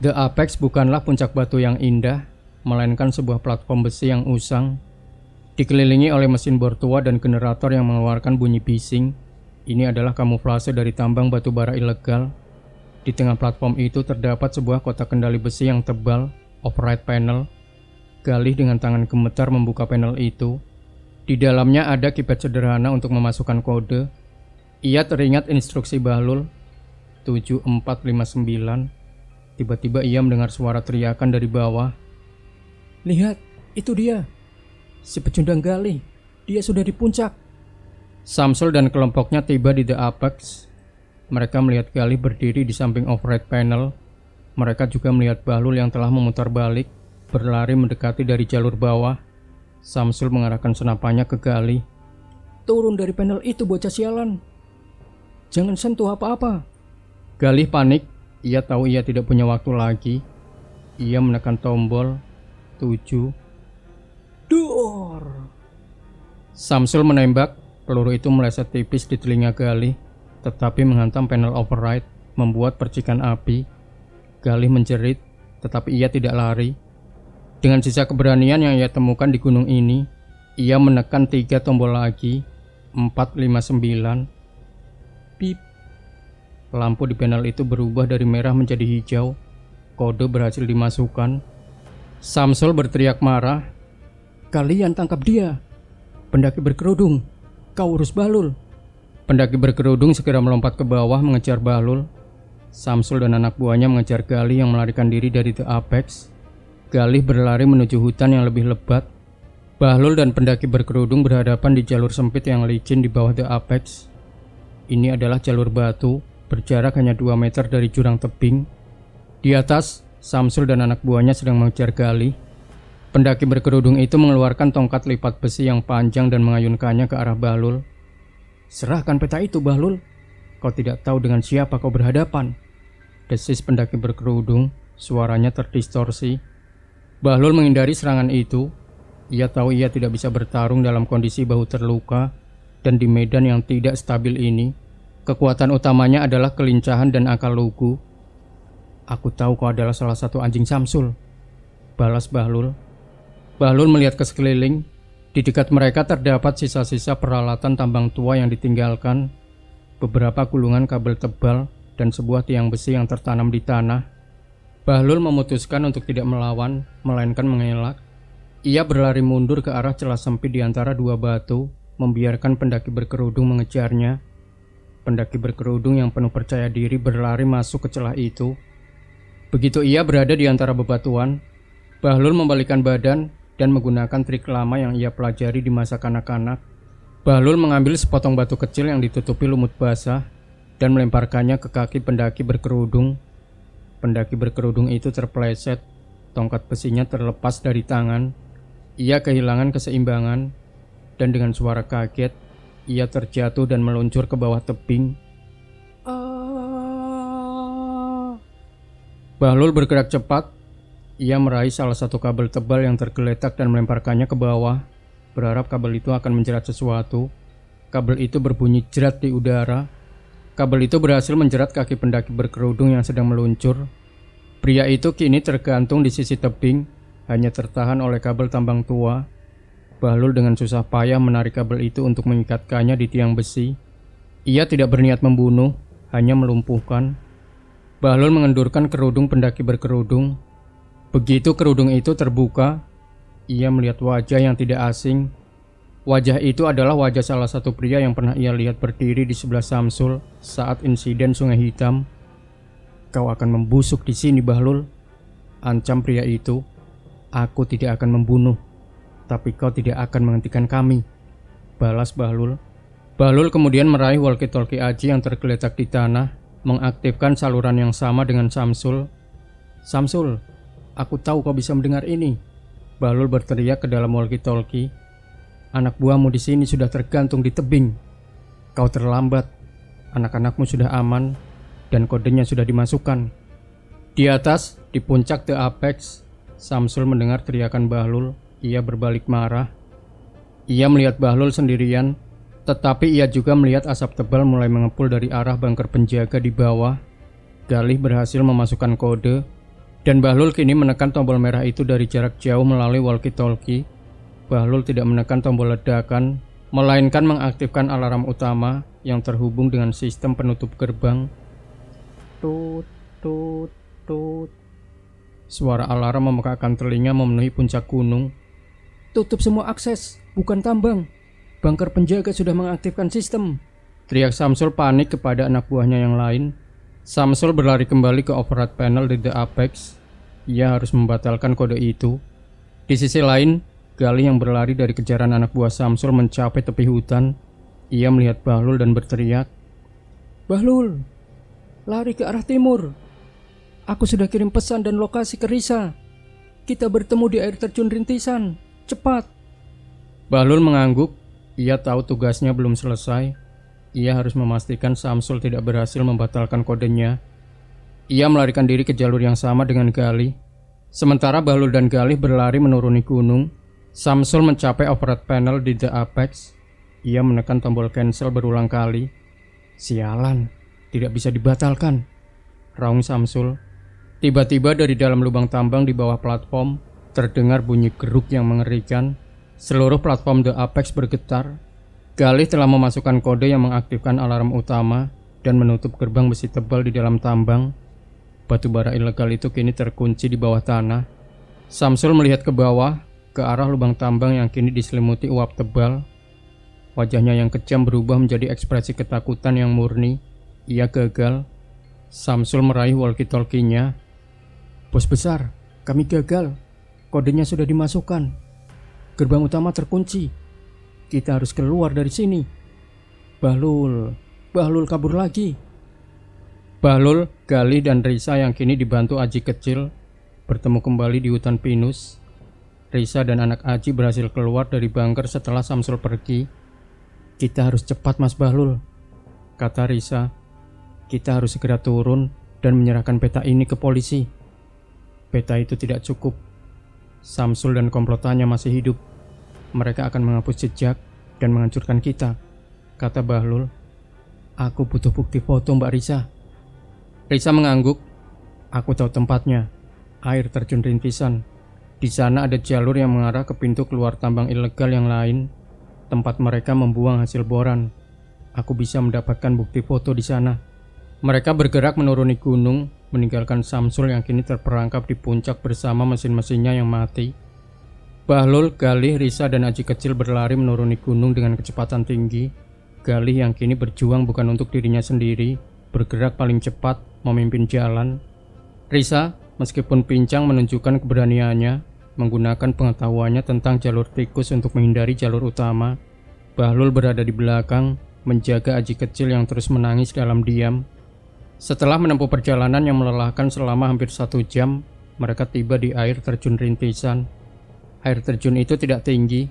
The Apex bukanlah puncak batu yang indah, melainkan sebuah platform besi yang usang, dikelilingi oleh mesin bor tua dan generator yang mengeluarkan bunyi bising. Ini adalah kamuflase dari tambang batu bara ilegal. Di tengah platform itu terdapat sebuah kotak kendali besi yang tebal, override panel. Galih dengan tangan gemetar membuka panel itu. Di dalamnya ada keypad sederhana untuk memasukkan kode. Ia teringat instruksi Bahlul 7459. Tiba-tiba ia mendengar suara teriakan dari bawah. "Lihat, itu dia. Si pecundang Galih. Dia sudah di puncak." Samsul dan kelompoknya tiba di The Apex. Mereka melihat Galih berdiri di samping override panel. Mereka juga melihat Bahlul yang telah memutar balik, berlari mendekati dari jalur bawah. Samsul mengarahkan senapannya ke Galih. "Turun dari panel itu, bocah sialan. Jangan sentuh apa-apa." Galih panik. Ia tahu ia tidak punya waktu lagi. Ia menekan tombol 7. Dor! Samsul menembak. Peluru itu meleset tipis di telinga Galih, tetapi menghantam panel override, membuat percikan api. Galih menjerit, tetapi ia tidak lari. Dengan sisa keberanian yang ia temukan di gunung ini, ia menekan 3 tombol lagi. 459. Pip. Lampu di panel itu berubah dari merah menjadi hijau. Kode berhasil dimasukkan. Samsul berteriak marah. "Kalian tangkap dia. Pendaki berkerudung. Kau urus Bahlul." Pendaki berkerudung segera melompat ke bawah mengejar Bahlul. Samsul dan anak buahnya mengejar Galih yang melarikan diri dari The Apex. Galih berlari menuju hutan yang lebih lebat. Bahlul dan pendaki berkerudung berhadapan di jalur sempit yang licin di bawah The Apex. Ini adalah jalur batu, berjarak hanya 2 meter dari jurang tebing. Di atas, Samsul dan anak buahnya sedang mengejar Galih. Pendaki berkerudung itu mengeluarkan tongkat lipat besi yang panjang dan mengayunkannya ke arah Bahlul. "Serahkan peta itu, Bahlul. Kau tidak tahu dengan siapa kau berhadapan," desis pendaki berkerudung. Suaranya terdistorsi. Bahlul menghindari serangan itu. Ia tahu ia tidak bisa bertarung dalam kondisi bahu terluka dan di medan yang tidak stabil ini. Kekuatan utamanya adalah kelincahan dan akal lugu. "Aku tahu kau adalah salah satu anjing Samsul," balas Bahlul. Bahlul melihat ke sekeliling. Di dekat mereka terdapat sisa-sisa peralatan tambang tua yang ditinggalkan, beberapa gulungan kabel tebal, dan sebuah tiang besi yang tertanam di tanah. Bahlul memutuskan untuk tidak melawan, melainkan mengelak. Ia berlari mundur ke arah celah sempit di antara 2 batu, membiarkan pendaki berkerudung mengejarnya. Pendaki berkerudung yang penuh percaya diri berlari masuk ke celah itu. Begitu ia berada di antara bebatuan, Bahlul membalikkan badan dan menggunakan trik lama yang ia pelajari di masa kanak-kanak. Bahlul mengambil sepotong batu kecil yang ditutupi lumut basah dan melemparkannya ke kaki pendaki berkerudung. Pendaki berkerudung itu terpeleset, tongkat besinya terlepas dari tangan. Ia kehilangan keseimbangan, dan dengan suara kaget, ia terjatuh dan meluncur ke bawah tebing. Bahlul bergerak cepat. Ia meraih salah satu kabel tebal yang tergeletak dan melemparkannya ke bawah, berharap kabel itu akan menjerat sesuatu. Kabel itu berbunyi jerat di udara. Kabel itu berhasil menjerat kaki pendaki berkerudung yang sedang meluncur. Pria itu kini tergantung di sisi tebing, hanya tertahan oleh kabel tambang tua. Bahlul dengan susah payah menarik kabel itu untuk mengikatkannya di tiang besi. Ia tidak berniat membunuh, hanya melumpuhkan. Bahlul mengendurkan kerudung pendaki berkerudung. Begitu kerudung itu terbuka, ia melihat wajah yang tidak asing. Wajah itu adalah wajah salah satu pria yang pernah ia lihat berdiri di sebelah Samsul saat insiden Sungai Hitam. "Kau akan membusuk di sini, Bahlul," ancam pria itu. "Aku tidak akan membunuh, tapi kau tidak akan menghentikan kami," balas Bahlul. Bahlul kemudian meraih walkie-talkie Aji yang tergeletak di tanah, mengaktifkan saluran yang sama dengan Samsul. "Samsul, aku tahu kau bisa mendengar ini," Bahlul berteriak ke dalam walkie-talkie. "Anak buahmu di sini sudah tergantung di tebing. Kau terlambat. Anak-anakmu sudah aman dan kodenya sudah dimasukkan." Di atas, di puncak The Apex, Samsul mendengar teriakan Bahlul. Ia berbalik marah. Ia melihat Bahlul sendirian. Tetapi ia juga melihat asap tebal mulai mengepul dari arah bunker penjaga di bawah. Galih berhasil memasukkan kode, dan Bahlul kini menekan tombol merah itu dari jarak jauh melalui walkie-talkie. Bahlul tidak menekan tombol ledakan, melainkan mengaktifkan alarm utama yang terhubung dengan sistem penutup gerbang. Tut, tut, tut. Suara alarm memekakkan telinga memenuhi puncak gunung. Tutup semua akses, bukan tambang. Bunker penjaga sudah mengaktifkan sistem, teriak Samsul panik kepada anak buahnya yang lain. Samsul berlari kembali ke override panel di The Apex. Ia harus membatalkan kode itu. Di sisi lain, Galih yang berlari dari kejaran anak buah Samsul mencapai tepi hutan. Ia melihat Bahlul dan berteriak, "Bahlul, lari ke arah timur. Aku sudah kirim pesan dan lokasi ke Risa. Kita bertemu di air terjun rintisan. Cepat." Bahlul mengangguk. Ia tahu tugasnya belum selesai. Ia harus memastikan Samsul tidak berhasil membatalkan kodenya. Ia melarikan diri ke jalur yang sama dengan Galih. Sementara Bahlul dan Galih berlari menuruni gunung, Samsul mencapai override panel di The Apex. Ia menekan tombol cancel berulang kali. "Sialan, tidak bisa dibatalkan," raung Samsul. Tiba-tiba dari dalam lubang tambang di bawah platform terdengar bunyi geruk yang mengerikan. Seluruh platform The Apex bergetar. Galih telah memasukkan kode yang mengaktifkan alarm utama dan menutup gerbang besi tebal di dalam tambang. Batu bara ilegal itu kini terkunci di bawah tanah. Samsul melihat ke bawah, ke arah lubang tambang yang kini diselimuti uap tebal. Wajahnya yang kejam berubah menjadi ekspresi ketakutan yang murni. Ia gagal. Samsul meraih walkie-talkie-nya. "Bos besar, kami gagal. Kodenya sudah dimasukkan. Gerbang utama terkunci. Kita harus keluar dari sini. Bahlul kabur lagi." Bahlul, Galih, dan Risa yang kini dibantu Aji kecil bertemu kembali di hutan pinus. Risa dan anak Aji berhasil keluar dari bunker setelah Samsul pergi. "Kita harus cepat, Mas Bahlul," kata Risa. "Kita harus segera turun dan menyerahkan peta ini ke polisi." Peta itu tidak cukup. Samsul dan komplotannya masih hidup. Mereka akan menghapus jejak dan menghancurkan kita, kata Bahlul. "Aku butuh bukti foto, Mbak Risa." Risa mengangguk. "Aku tahu tempatnya. Air terjun rintisan. Di sana ada jalur yang mengarah ke pintu keluar tambang ilegal yang lain, tempat mereka membuang hasil boran. Aku bisa mendapatkan bukti foto di sana." Mereka bergerak menuruni gunung, meninggalkan Samsul yang kini terperangkap di puncak bersama mesin-mesinnya yang mati. Bahlul, Galih, Risa, dan Aji kecil berlari menuruni gunung dengan kecepatan tinggi. Galih yang kini berjuang bukan untuk dirinya sendiri, bergerak paling cepat, memimpin jalan. Risa, meskipun pincang, menunjukkan keberaniannya, menggunakan pengetahuannya tentang jalur tikus untuk menghindari jalur utama. Bahlul berada di belakang, menjaga Aji kecil yang terus menangis dalam diam. Setelah menempuh perjalanan yang melelahkan selama hampir 1 jam, mereka tiba di air terjun rintisan. Air terjun itu tidak tinggi,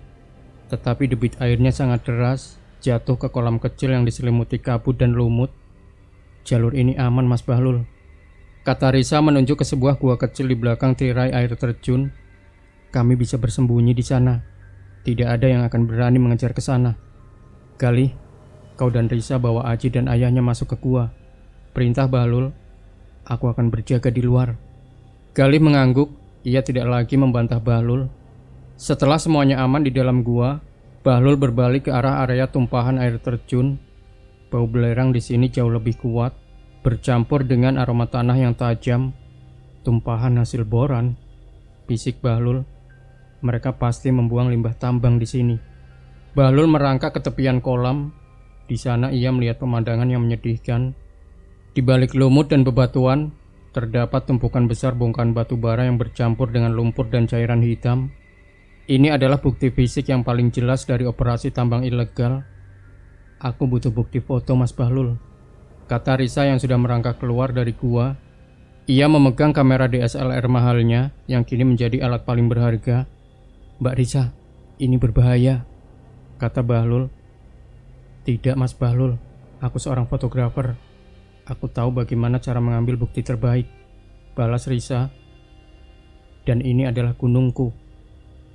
tetapi debit airnya sangat deras, jatuh ke kolam kecil yang diselimuti kabut dan lumut. "Jalur ini aman, Mas Bahlul," kata Risa menunjuk ke sebuah gua kecil di belakang tirai air terjun. "Kami bisa bersembunyi di sana. Tidak ada yang akan berani mengejar ke sana. Galih, kau dan Risa bawa Aji dan ayahnya masuk ke gua," perintah Bahlul. "Aku akan berjaga di luar." Galih mengangguk. Ia tidak lagi membantah Bahlul. Setelah semuanya aman di dalam gua, Bahlul berbalik ke arah area tumpahan air terjun. Bau belerang di sini jauh lebih kuat, bercampur dengan aroma tanah yang tajam. "Tumpahan hasil boran," bisik Bahlul. "Mereka pasti membuang limbah tambang di sini." Bahlul merangkak ke tepian kolam. Di sana ia melihat pemandangan yang menyedihkan. Di balik lumut dan bebatuan, terdapat tumpukan besar bongkahan batu bara yang bercampur dengan lumpur dan cairan hitam. Ini adalah bukti fisik yang paling jelas dari operasi tambang ilegal. "Aku butuh bukti foto, Mas Bahlul," kata Risa yang sudah merangkak keluar dari gua. Ia memegang kamera DSLR mahalnya yang kini menjadi alat paling berharga. "Mbak Risa, ini berbahaya," kata Bahlul. "Tidak, Mas Bahlul. Aku seorang fotografer. Aku tahu bagaimana cara mengambil bukti terbaik," balas Risa. "Dan ini adalah gunungku.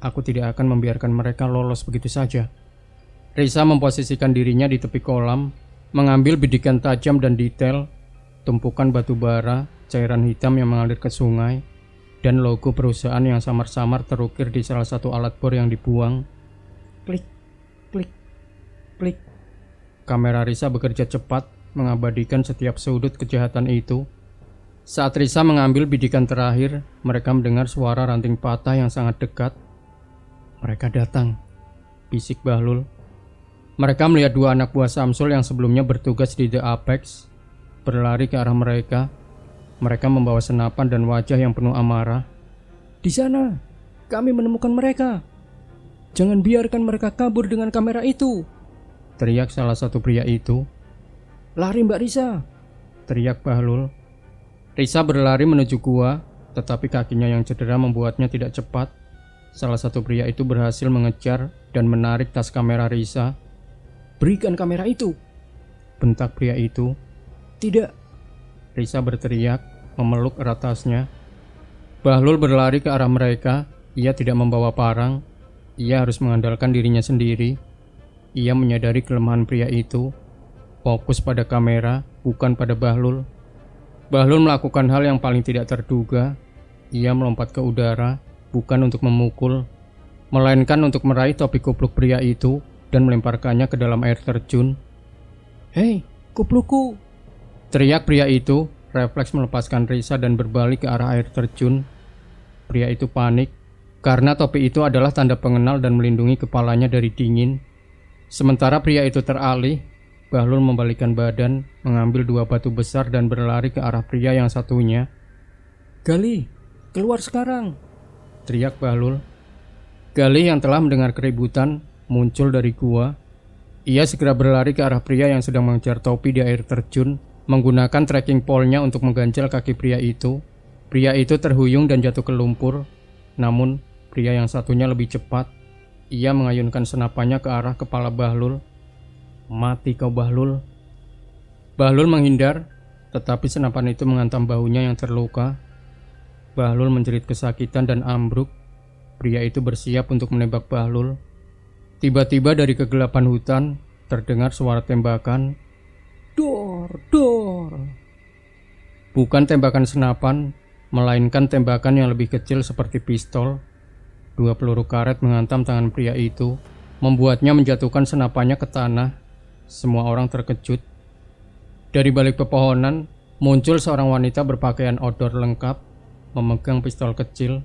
Aku tidak akan membiarkan mereka lolos begitu saja." Risa memposisikan dirinya di tepi kolam, mengambil bidikan tajam dan detail, tumpukan batu bara, cairan hitam yang mengalir ke sungai, dan logo perusahaan yang samar-samar terukir di salah satu alat bor yang dibuang. Klik, klik, klik. Kamera Risa bekerja cepat, mengabadikan setiap sudut kejahatan itu. Saat Risa mengambil bidikan terakhir, mereka mendengar suara ranting patah yang sangat dekat. "Mereka datang," bisik Bahlul. Mereka melihat dua anak buah Samsul yang sebelumnya bertugas di The Apex berlari ke arah mereka. Mereka membawa senapan dan wajah yang penuh amarah. "Di sana, kami menemukan mereka. Jangan biarkan mereka kabur dengan kamera itu," teriak salah satu pria itu. "Lari Mbak Risa," teriak Bahlul. Risa berlari menuju gua, tetapi kakinya yang cedera membuatnya tidak cepat. Salah satu pria itu berhasil mengejar dan menarik tas kamera Risa. "Berikan kamera itu," bentak pria itu. "Tidak," Risa berteriak, memeluk erat tasnya. Bahlul berlari ke arah mereka. Ia tidak membawa parang. Ia harus mengandalkan dirinya sendiri. Ia menyadari kelemahan pria itu. Fokus pada kamera, bukan pada Bahlul. Bahlul melakukan hal yang paling tidak terduga. Ia melompat ke udara, bukan untuk memukul, melainkan untuk meraih topi kupluk pria itu dan melemparkannya ke dalam air terjun. "Hei, kuplukku!" teriak pria itu, refleks melepaskan Risa dan berbalik ke arah air terjun. Pria itu panik, karena topi itu adalah tanda pengenal dan melindungi kepalanya dari dingin. Sementara pria itu teralih, Bahlul membalikkan badan, mengambil dua batu besar dan berlari ke arah pria yang satunya. "Galih, keluar sekarang!" teriak Bahlul. Galih yang telah mendengar keributan muncul dari gua. Ia segera berlari ke arah pria yang sedang mengejar topi di air terjun, menggunakan trekking pole-nya untuk mengganjal kaki pria itu. Pria itu terhuyung dan jatuh ke lumpur. Namun, pria yang satunya lebih cepat. Ia mengayunkan senapannya ke arah kepala Bahlul. "Mati kau Bahlul." Bahlul menghindar, tetapi senapan itu menghantam bahunya yang terluka. Bahlul menjerit kesakitan dan ambruk. Pria itu bersiap untuk menembak Bahlul. Tiba-tiba dari kegelapan hutan terdengar suara tembakan. Dor, dor. Bukan tembakan senapan, melainkan tembakan yang lebih kecil seperti pistol. Dua peluru karet menghantam tangan pria itu, membuatnya menjatuhkan senapannya ke tanah. Semua orang terkejut. Dari balik pepohonan muncul seorang wanita berpakaian outdoor lengkap, memegang pistol kecil.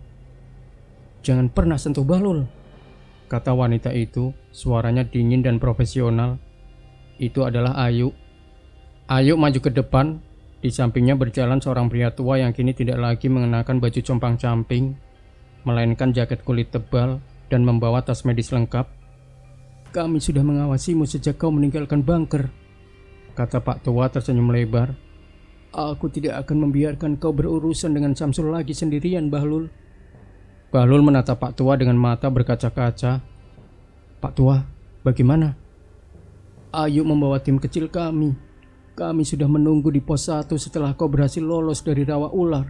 "Jangan pernah sentuh Bahlul," kata wanita itu, suaranya dingin dan profesional. Itu adalah Ayu. Ayu maju ke depan. Di sampingnya berjalan seorang pria tua yang kini tidak lagi mengenakan baju compang-camping, melainkan jaket kulit tebal dan membawa tas medis lengkap. "Kami sudah mengawasimu sejak kau meninggalkan bunker," kata Pak Tua tersenyum lebar. "Aku tidak akan membiarkan kau berurusan dengan Samsul lagi sendirian, Bahlul." Bahlul menatap Pak Tua dengan mata berkaca-kaca. "Pak Tua, bagaimana?" "Ayu membawa tim kecil kami. Kami sudah menunggu di pos 1 setelah kau berhasil lolos dari rawa ular.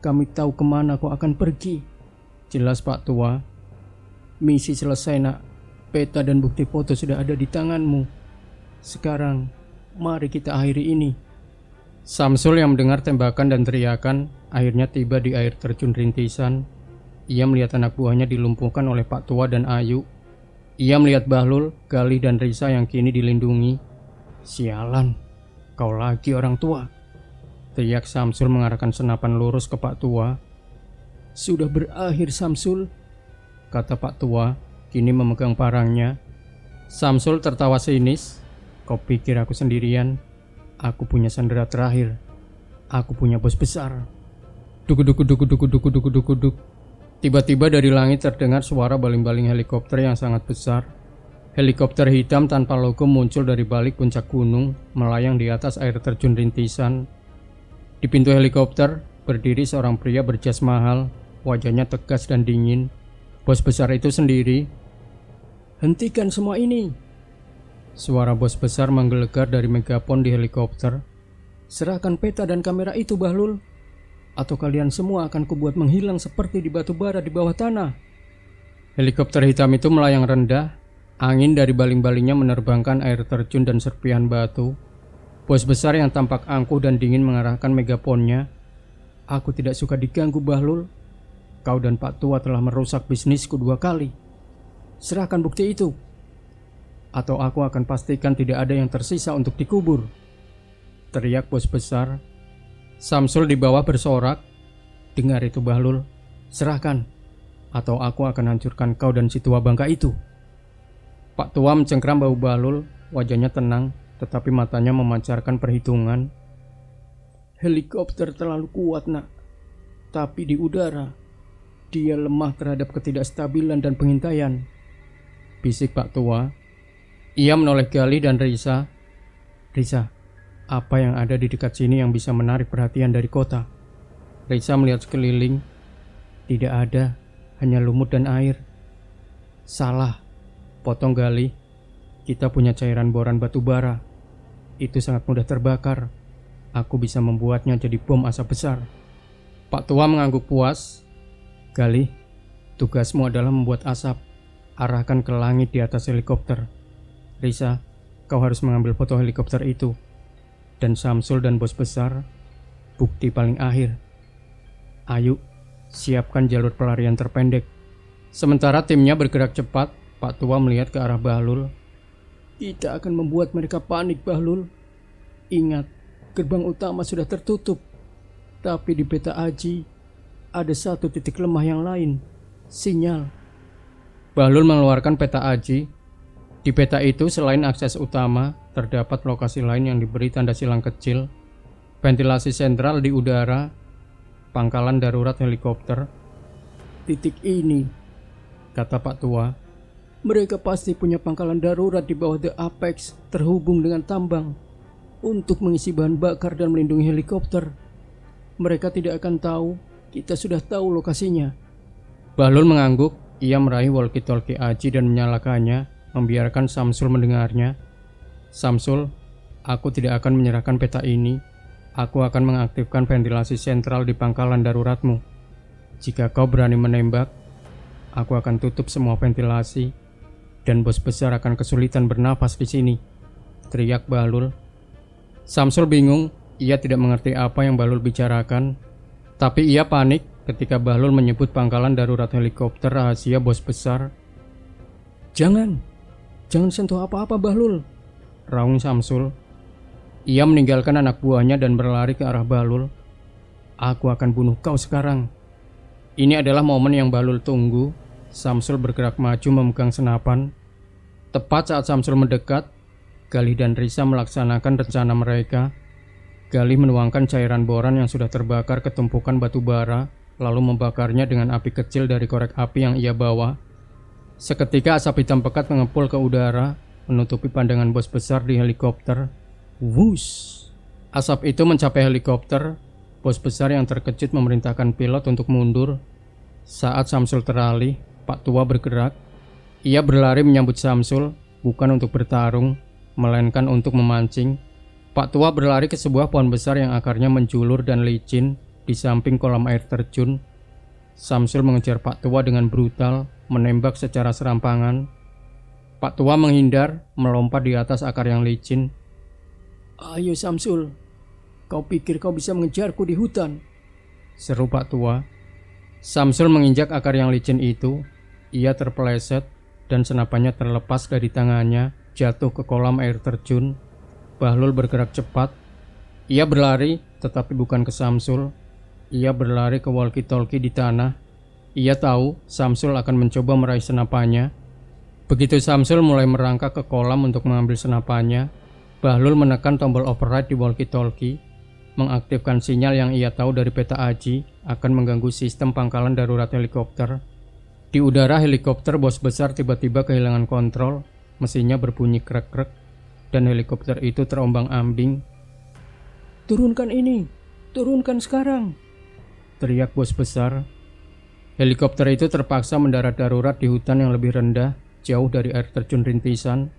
Kami tahu kemana kau akan pergi," jelas Pak Tua. "Misi selesai nak. Peta dan bukti foto sudah ada di tanganmu. Sekarang, mari kita akhiri ini." Samsul yang mendengar tembakan dan teriakan akhirnya tiba di air terjun rintisan. Ia melihat anak buahnya dilumpuhkan oleh Pak Tua dan Ayu. Ia melihat Bahlul, Galih dan Risa yang kini dilindungi. "Sialan, kau lagi orang tua," teriak Samsul mengarahkan senapan lurus ke Pak Tua. "Sudah berakhir Samsul," kata Pak Tua, kini memegang parangnya. Samsul tertawa sinis. "Kau pikir aku sendirian? Aku punya sandera terakhir. Aku punya bos besar." Duk-duk-duk-duk-duk-duk-duk-duk. Tiba-tiba dari langit terdengar suara baling-baling helikopter yang sangat besar. Helikopter hitam tanpa logo muncul dari balik puncak gunung, melayang di atas air terjun rintisan. Di pintu helikopter berdiri seorang pria berjas mahal, wajahnya tegas dan dingin. Bos besar itu sendiri. "Hentikan semua ini!" Suara bos besar menggelegar dari megapon di helikopter. "Serahkan peta dan kamera itu, Bahlul, atau kalian semua akan kubuat menghilang seperti di batu bara di bawah tanah." Helikopter hitam itu melayang rendah. Angin dari baling-balingnya menerbangkan air terjun dan serpihan batu. Bos besar yang tampak angkuh dan dingin mengarahkan megafonnya. "Aku tidak suka diganggu, Bahlul. Kau dan Pak Tua telah merusak bisnisku 2 kali. Serahkan bukti itu, atau aku akan pastikan tidak ada yang tersisa untuk dikubur," teriak bos besar. Samsul di bawah bersorak, "Dengar itu, Bahlul. Serahkan, atau aku akan hancurkan kau dan si tua bangka itu." Pak Tua mencengkram bahu Bahlul, wajahnya tenang, tetapi matanya memancarkan perhitungan. "Helikopter terlalu kuat, nak. Tapi di udara, dia lemah terhadap ketidakstabilan dan pengintaian," bisik Pak Tua. Ia menoleh Galih dan Risa. "Risa, apa yang ada di dekat sini yang bisa menarik perhatian dari kota?" Risa melihat sekeliling. "Tidak ada, hanya lumut dan air." "Salah," potong Galih. "Kita punya cairan boran batu bara. Itu sangat mudah terbakar. Aku bisa membuatnya jadi bom asap besar." Pak Tua mengangguk puas. "Galih, tugasmu adalah membuat asap. Arahkan ke langit di atas helikopter. Risa, kau harus mengambil foto helikopter itu. Dan Samsul dan bos besar, bukti paling akhir. Ayo, siapkan jalur pelarian terpendek." Sementara timnya bergerak cepat, Pak Tua melihat ke arah Bahlul. "Kita akan membuat mereka panik, Bahlul. Ingat, gerbang utama sudah tertutup. Tapi di peta Aji ada satu titik lemah yang lain, sinyal." Bahlul mengeluarkan peta Aji. Di peta itu selain akses utama, terdapat lokasi lain yang diberi tanda silang kecil, ventilasi sentral di udara, pangkalan darurat helikopter. "Titik ini," kata Pak Tua. "Mereka pasti punya pangkalan darurat di bawah The Apex terhubung dengan tambang untuk mengisi bahan bakar dan melindungi helikopter. Mereka tidak akan tahu kita sudah tahu lokasinya." Bahlul mengangguk. Ia meraih walkie-talkie Aji dan menyalakannya, membiarkan Samsul mendengarnya. "Samsul, aku tidak akan menyerahkan peta ini. Aku akan mengaktifkan ventilasi sentral di pangkalan daruratmu. Jika kau berani menembak, aku akan tutup semua ventilasi dan bos besar akan kesulitan bernafas di sini," teriak Bahlul. Samsul bingung. Ia tidak mengerti apa yang Bahlul bicarakan, tapi ia panik ketika Bahlul menyebut pangkalan darurat helikopter rahasia bos besar. Jangan sentuh apa-apa, Bahlul," raung Samsul. Ia meninggalkan anak buahnya dan berlari ke arah Bahlul. "Aku akan bunuh kau sekarang." Ini adalah momen yang Bahlul tunggu. Samsul bergerak maju memegang senapan. Tepat saat Samsul mendekat, Galih dan Risa melaksanakan rencana mereka. Galih menuangkan cairan boran yang sudah terbakar ke tumpukan batu bara, lalu membakarnya dengan api kecil dari korek api yang ia bawa. Seketika asap hitam pekat mengepul ke udara, menutupi pandangan bos besar di helikopter. Wush! Asap itu mencapai helikopter. Bos besar yang terkejut memerintahkan pilot untuk mundur. Saat Samsul teralih, Pak Tua bergerak. Ia berlari menyambut Samsul, bukan untuk bertarung, melainkan untuk memancing. Pak Tua berlari ke sebuah pohon besar yang akarnya menjulur dan licin di samping kolam air terjun. Samsul mengejar Pak Tua dengan brutal, menembak secara serampangan. Pak Tua menghindar, melompat di atas akar yang licin. "Ayo Samsul, kau pikir kau bisa mengejarku di hutan?" seru Pak Tua. Samsul menginjak akar yang licin itu. Ia terpeleset dan senapannya terlepas dari tangannya, jatuh ke kolam air terjun. Bahlul bergerak cepat. Ia berlari, tetapi bukan ke Samsul. Ia berlari ke walkie-talkie di tanah. Ia tahu Samsul akan mencoba meraih senapannya. Begitu Samsul mulai merangkak ke kolam untuk mengambil senapannya, Bahlul menekan tombol override di walkie-talkie, mengaktifkan sinyal yang ia tahu dari peta Aji akan mengganggu sistem pangkalan darurat helikopter. Di udara helikopter bos besar tiba-tiba kehilangan kontrol, mesinnya berbunyi krek-krek, dan helikopter itu terombang-ambing. "Turunkan ini, turunkan sekarang!" teriak bos besar. Helikopter itu terpaksa mendarat darurat di hutan yang lebih rendah, jauh dari air terjun rintisan.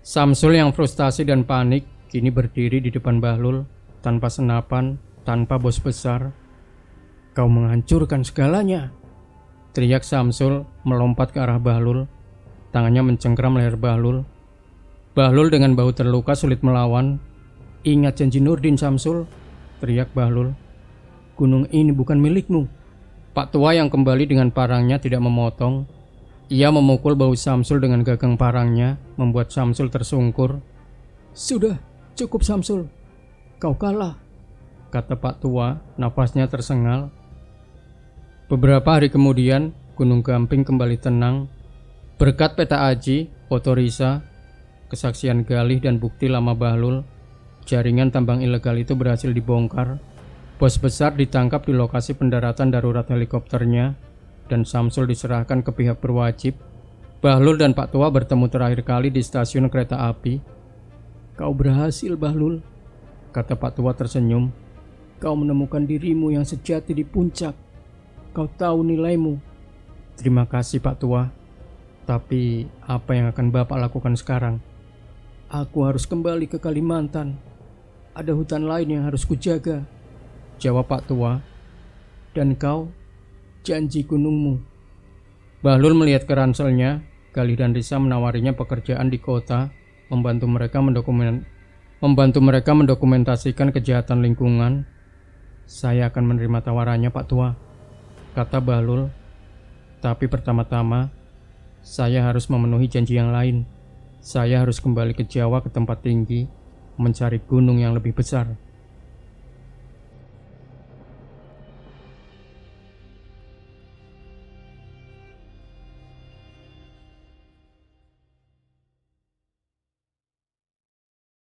Samsul yang frustasi dan panik kini berdiri di depan Bahlul, tanpa senapan, tanpa bos besar. "Kau menghancurkan segalanya!" teriak Samsul melompat ke arah Bahlul. Tangannya mencengkram leher Bahlul. Bahlul dengan bahu terluka sulit melawan. "Ingat janji Nurdin, Samsul," teriak Bahlul. "Gunung ini bukan milikmu." Pak tua yang kembali dengan parangnya tidak memotong. Ia memukul bahu Samsul dengan gagang parangnya, membuat Samsul tersungkur. "Sudah, cukup Samsul. Kau kalah," kata Pak tua, nafasnya tersengal. Beberapa hari kemudian, Gunung Gamping kembali tenang. Berkat peta aji, foto Risa, kesaksian Galih dan bukti lama Bahlul, jaringan tambang ilegal itu berhasil dibongkar. Bos besar ditangkap di lokasi pendaratan darurat helikopternya, dan Samsul diserahkan ke pihak berwajib. Bahlul dan Pak tua bertemu terakhir kali di stasiun kereta api. "Kau berhasil, Bahlul," kata Pak tua tersenyum. "Kau menemukan dirimu yang sejati di puncak. Kau tahu nilaimu." "Terima kasih, Pak tua. Tapi apa yang akan Bapak lakukan sekarang?" "Aku harus kembali ke Kalimantan. Ada hutan lain yang harus kujaga," jawab Pak tua. "Dan kau, janji gunungmu." Bahlul melihat ke ranselnya. Galih dan Risa menawarinya pekerjaan di kota, membantu mereka mendokumentasikan kejahatan lingkungan. "Saya akan menerima tawarannya, Pak tua," kata Bahlul. "Tapi pertama-tama saya harus memenuhi janji yang lain. Saya harus kembali ke Jawa, ke tempat tinggi, mencari gunung yang lebih besar."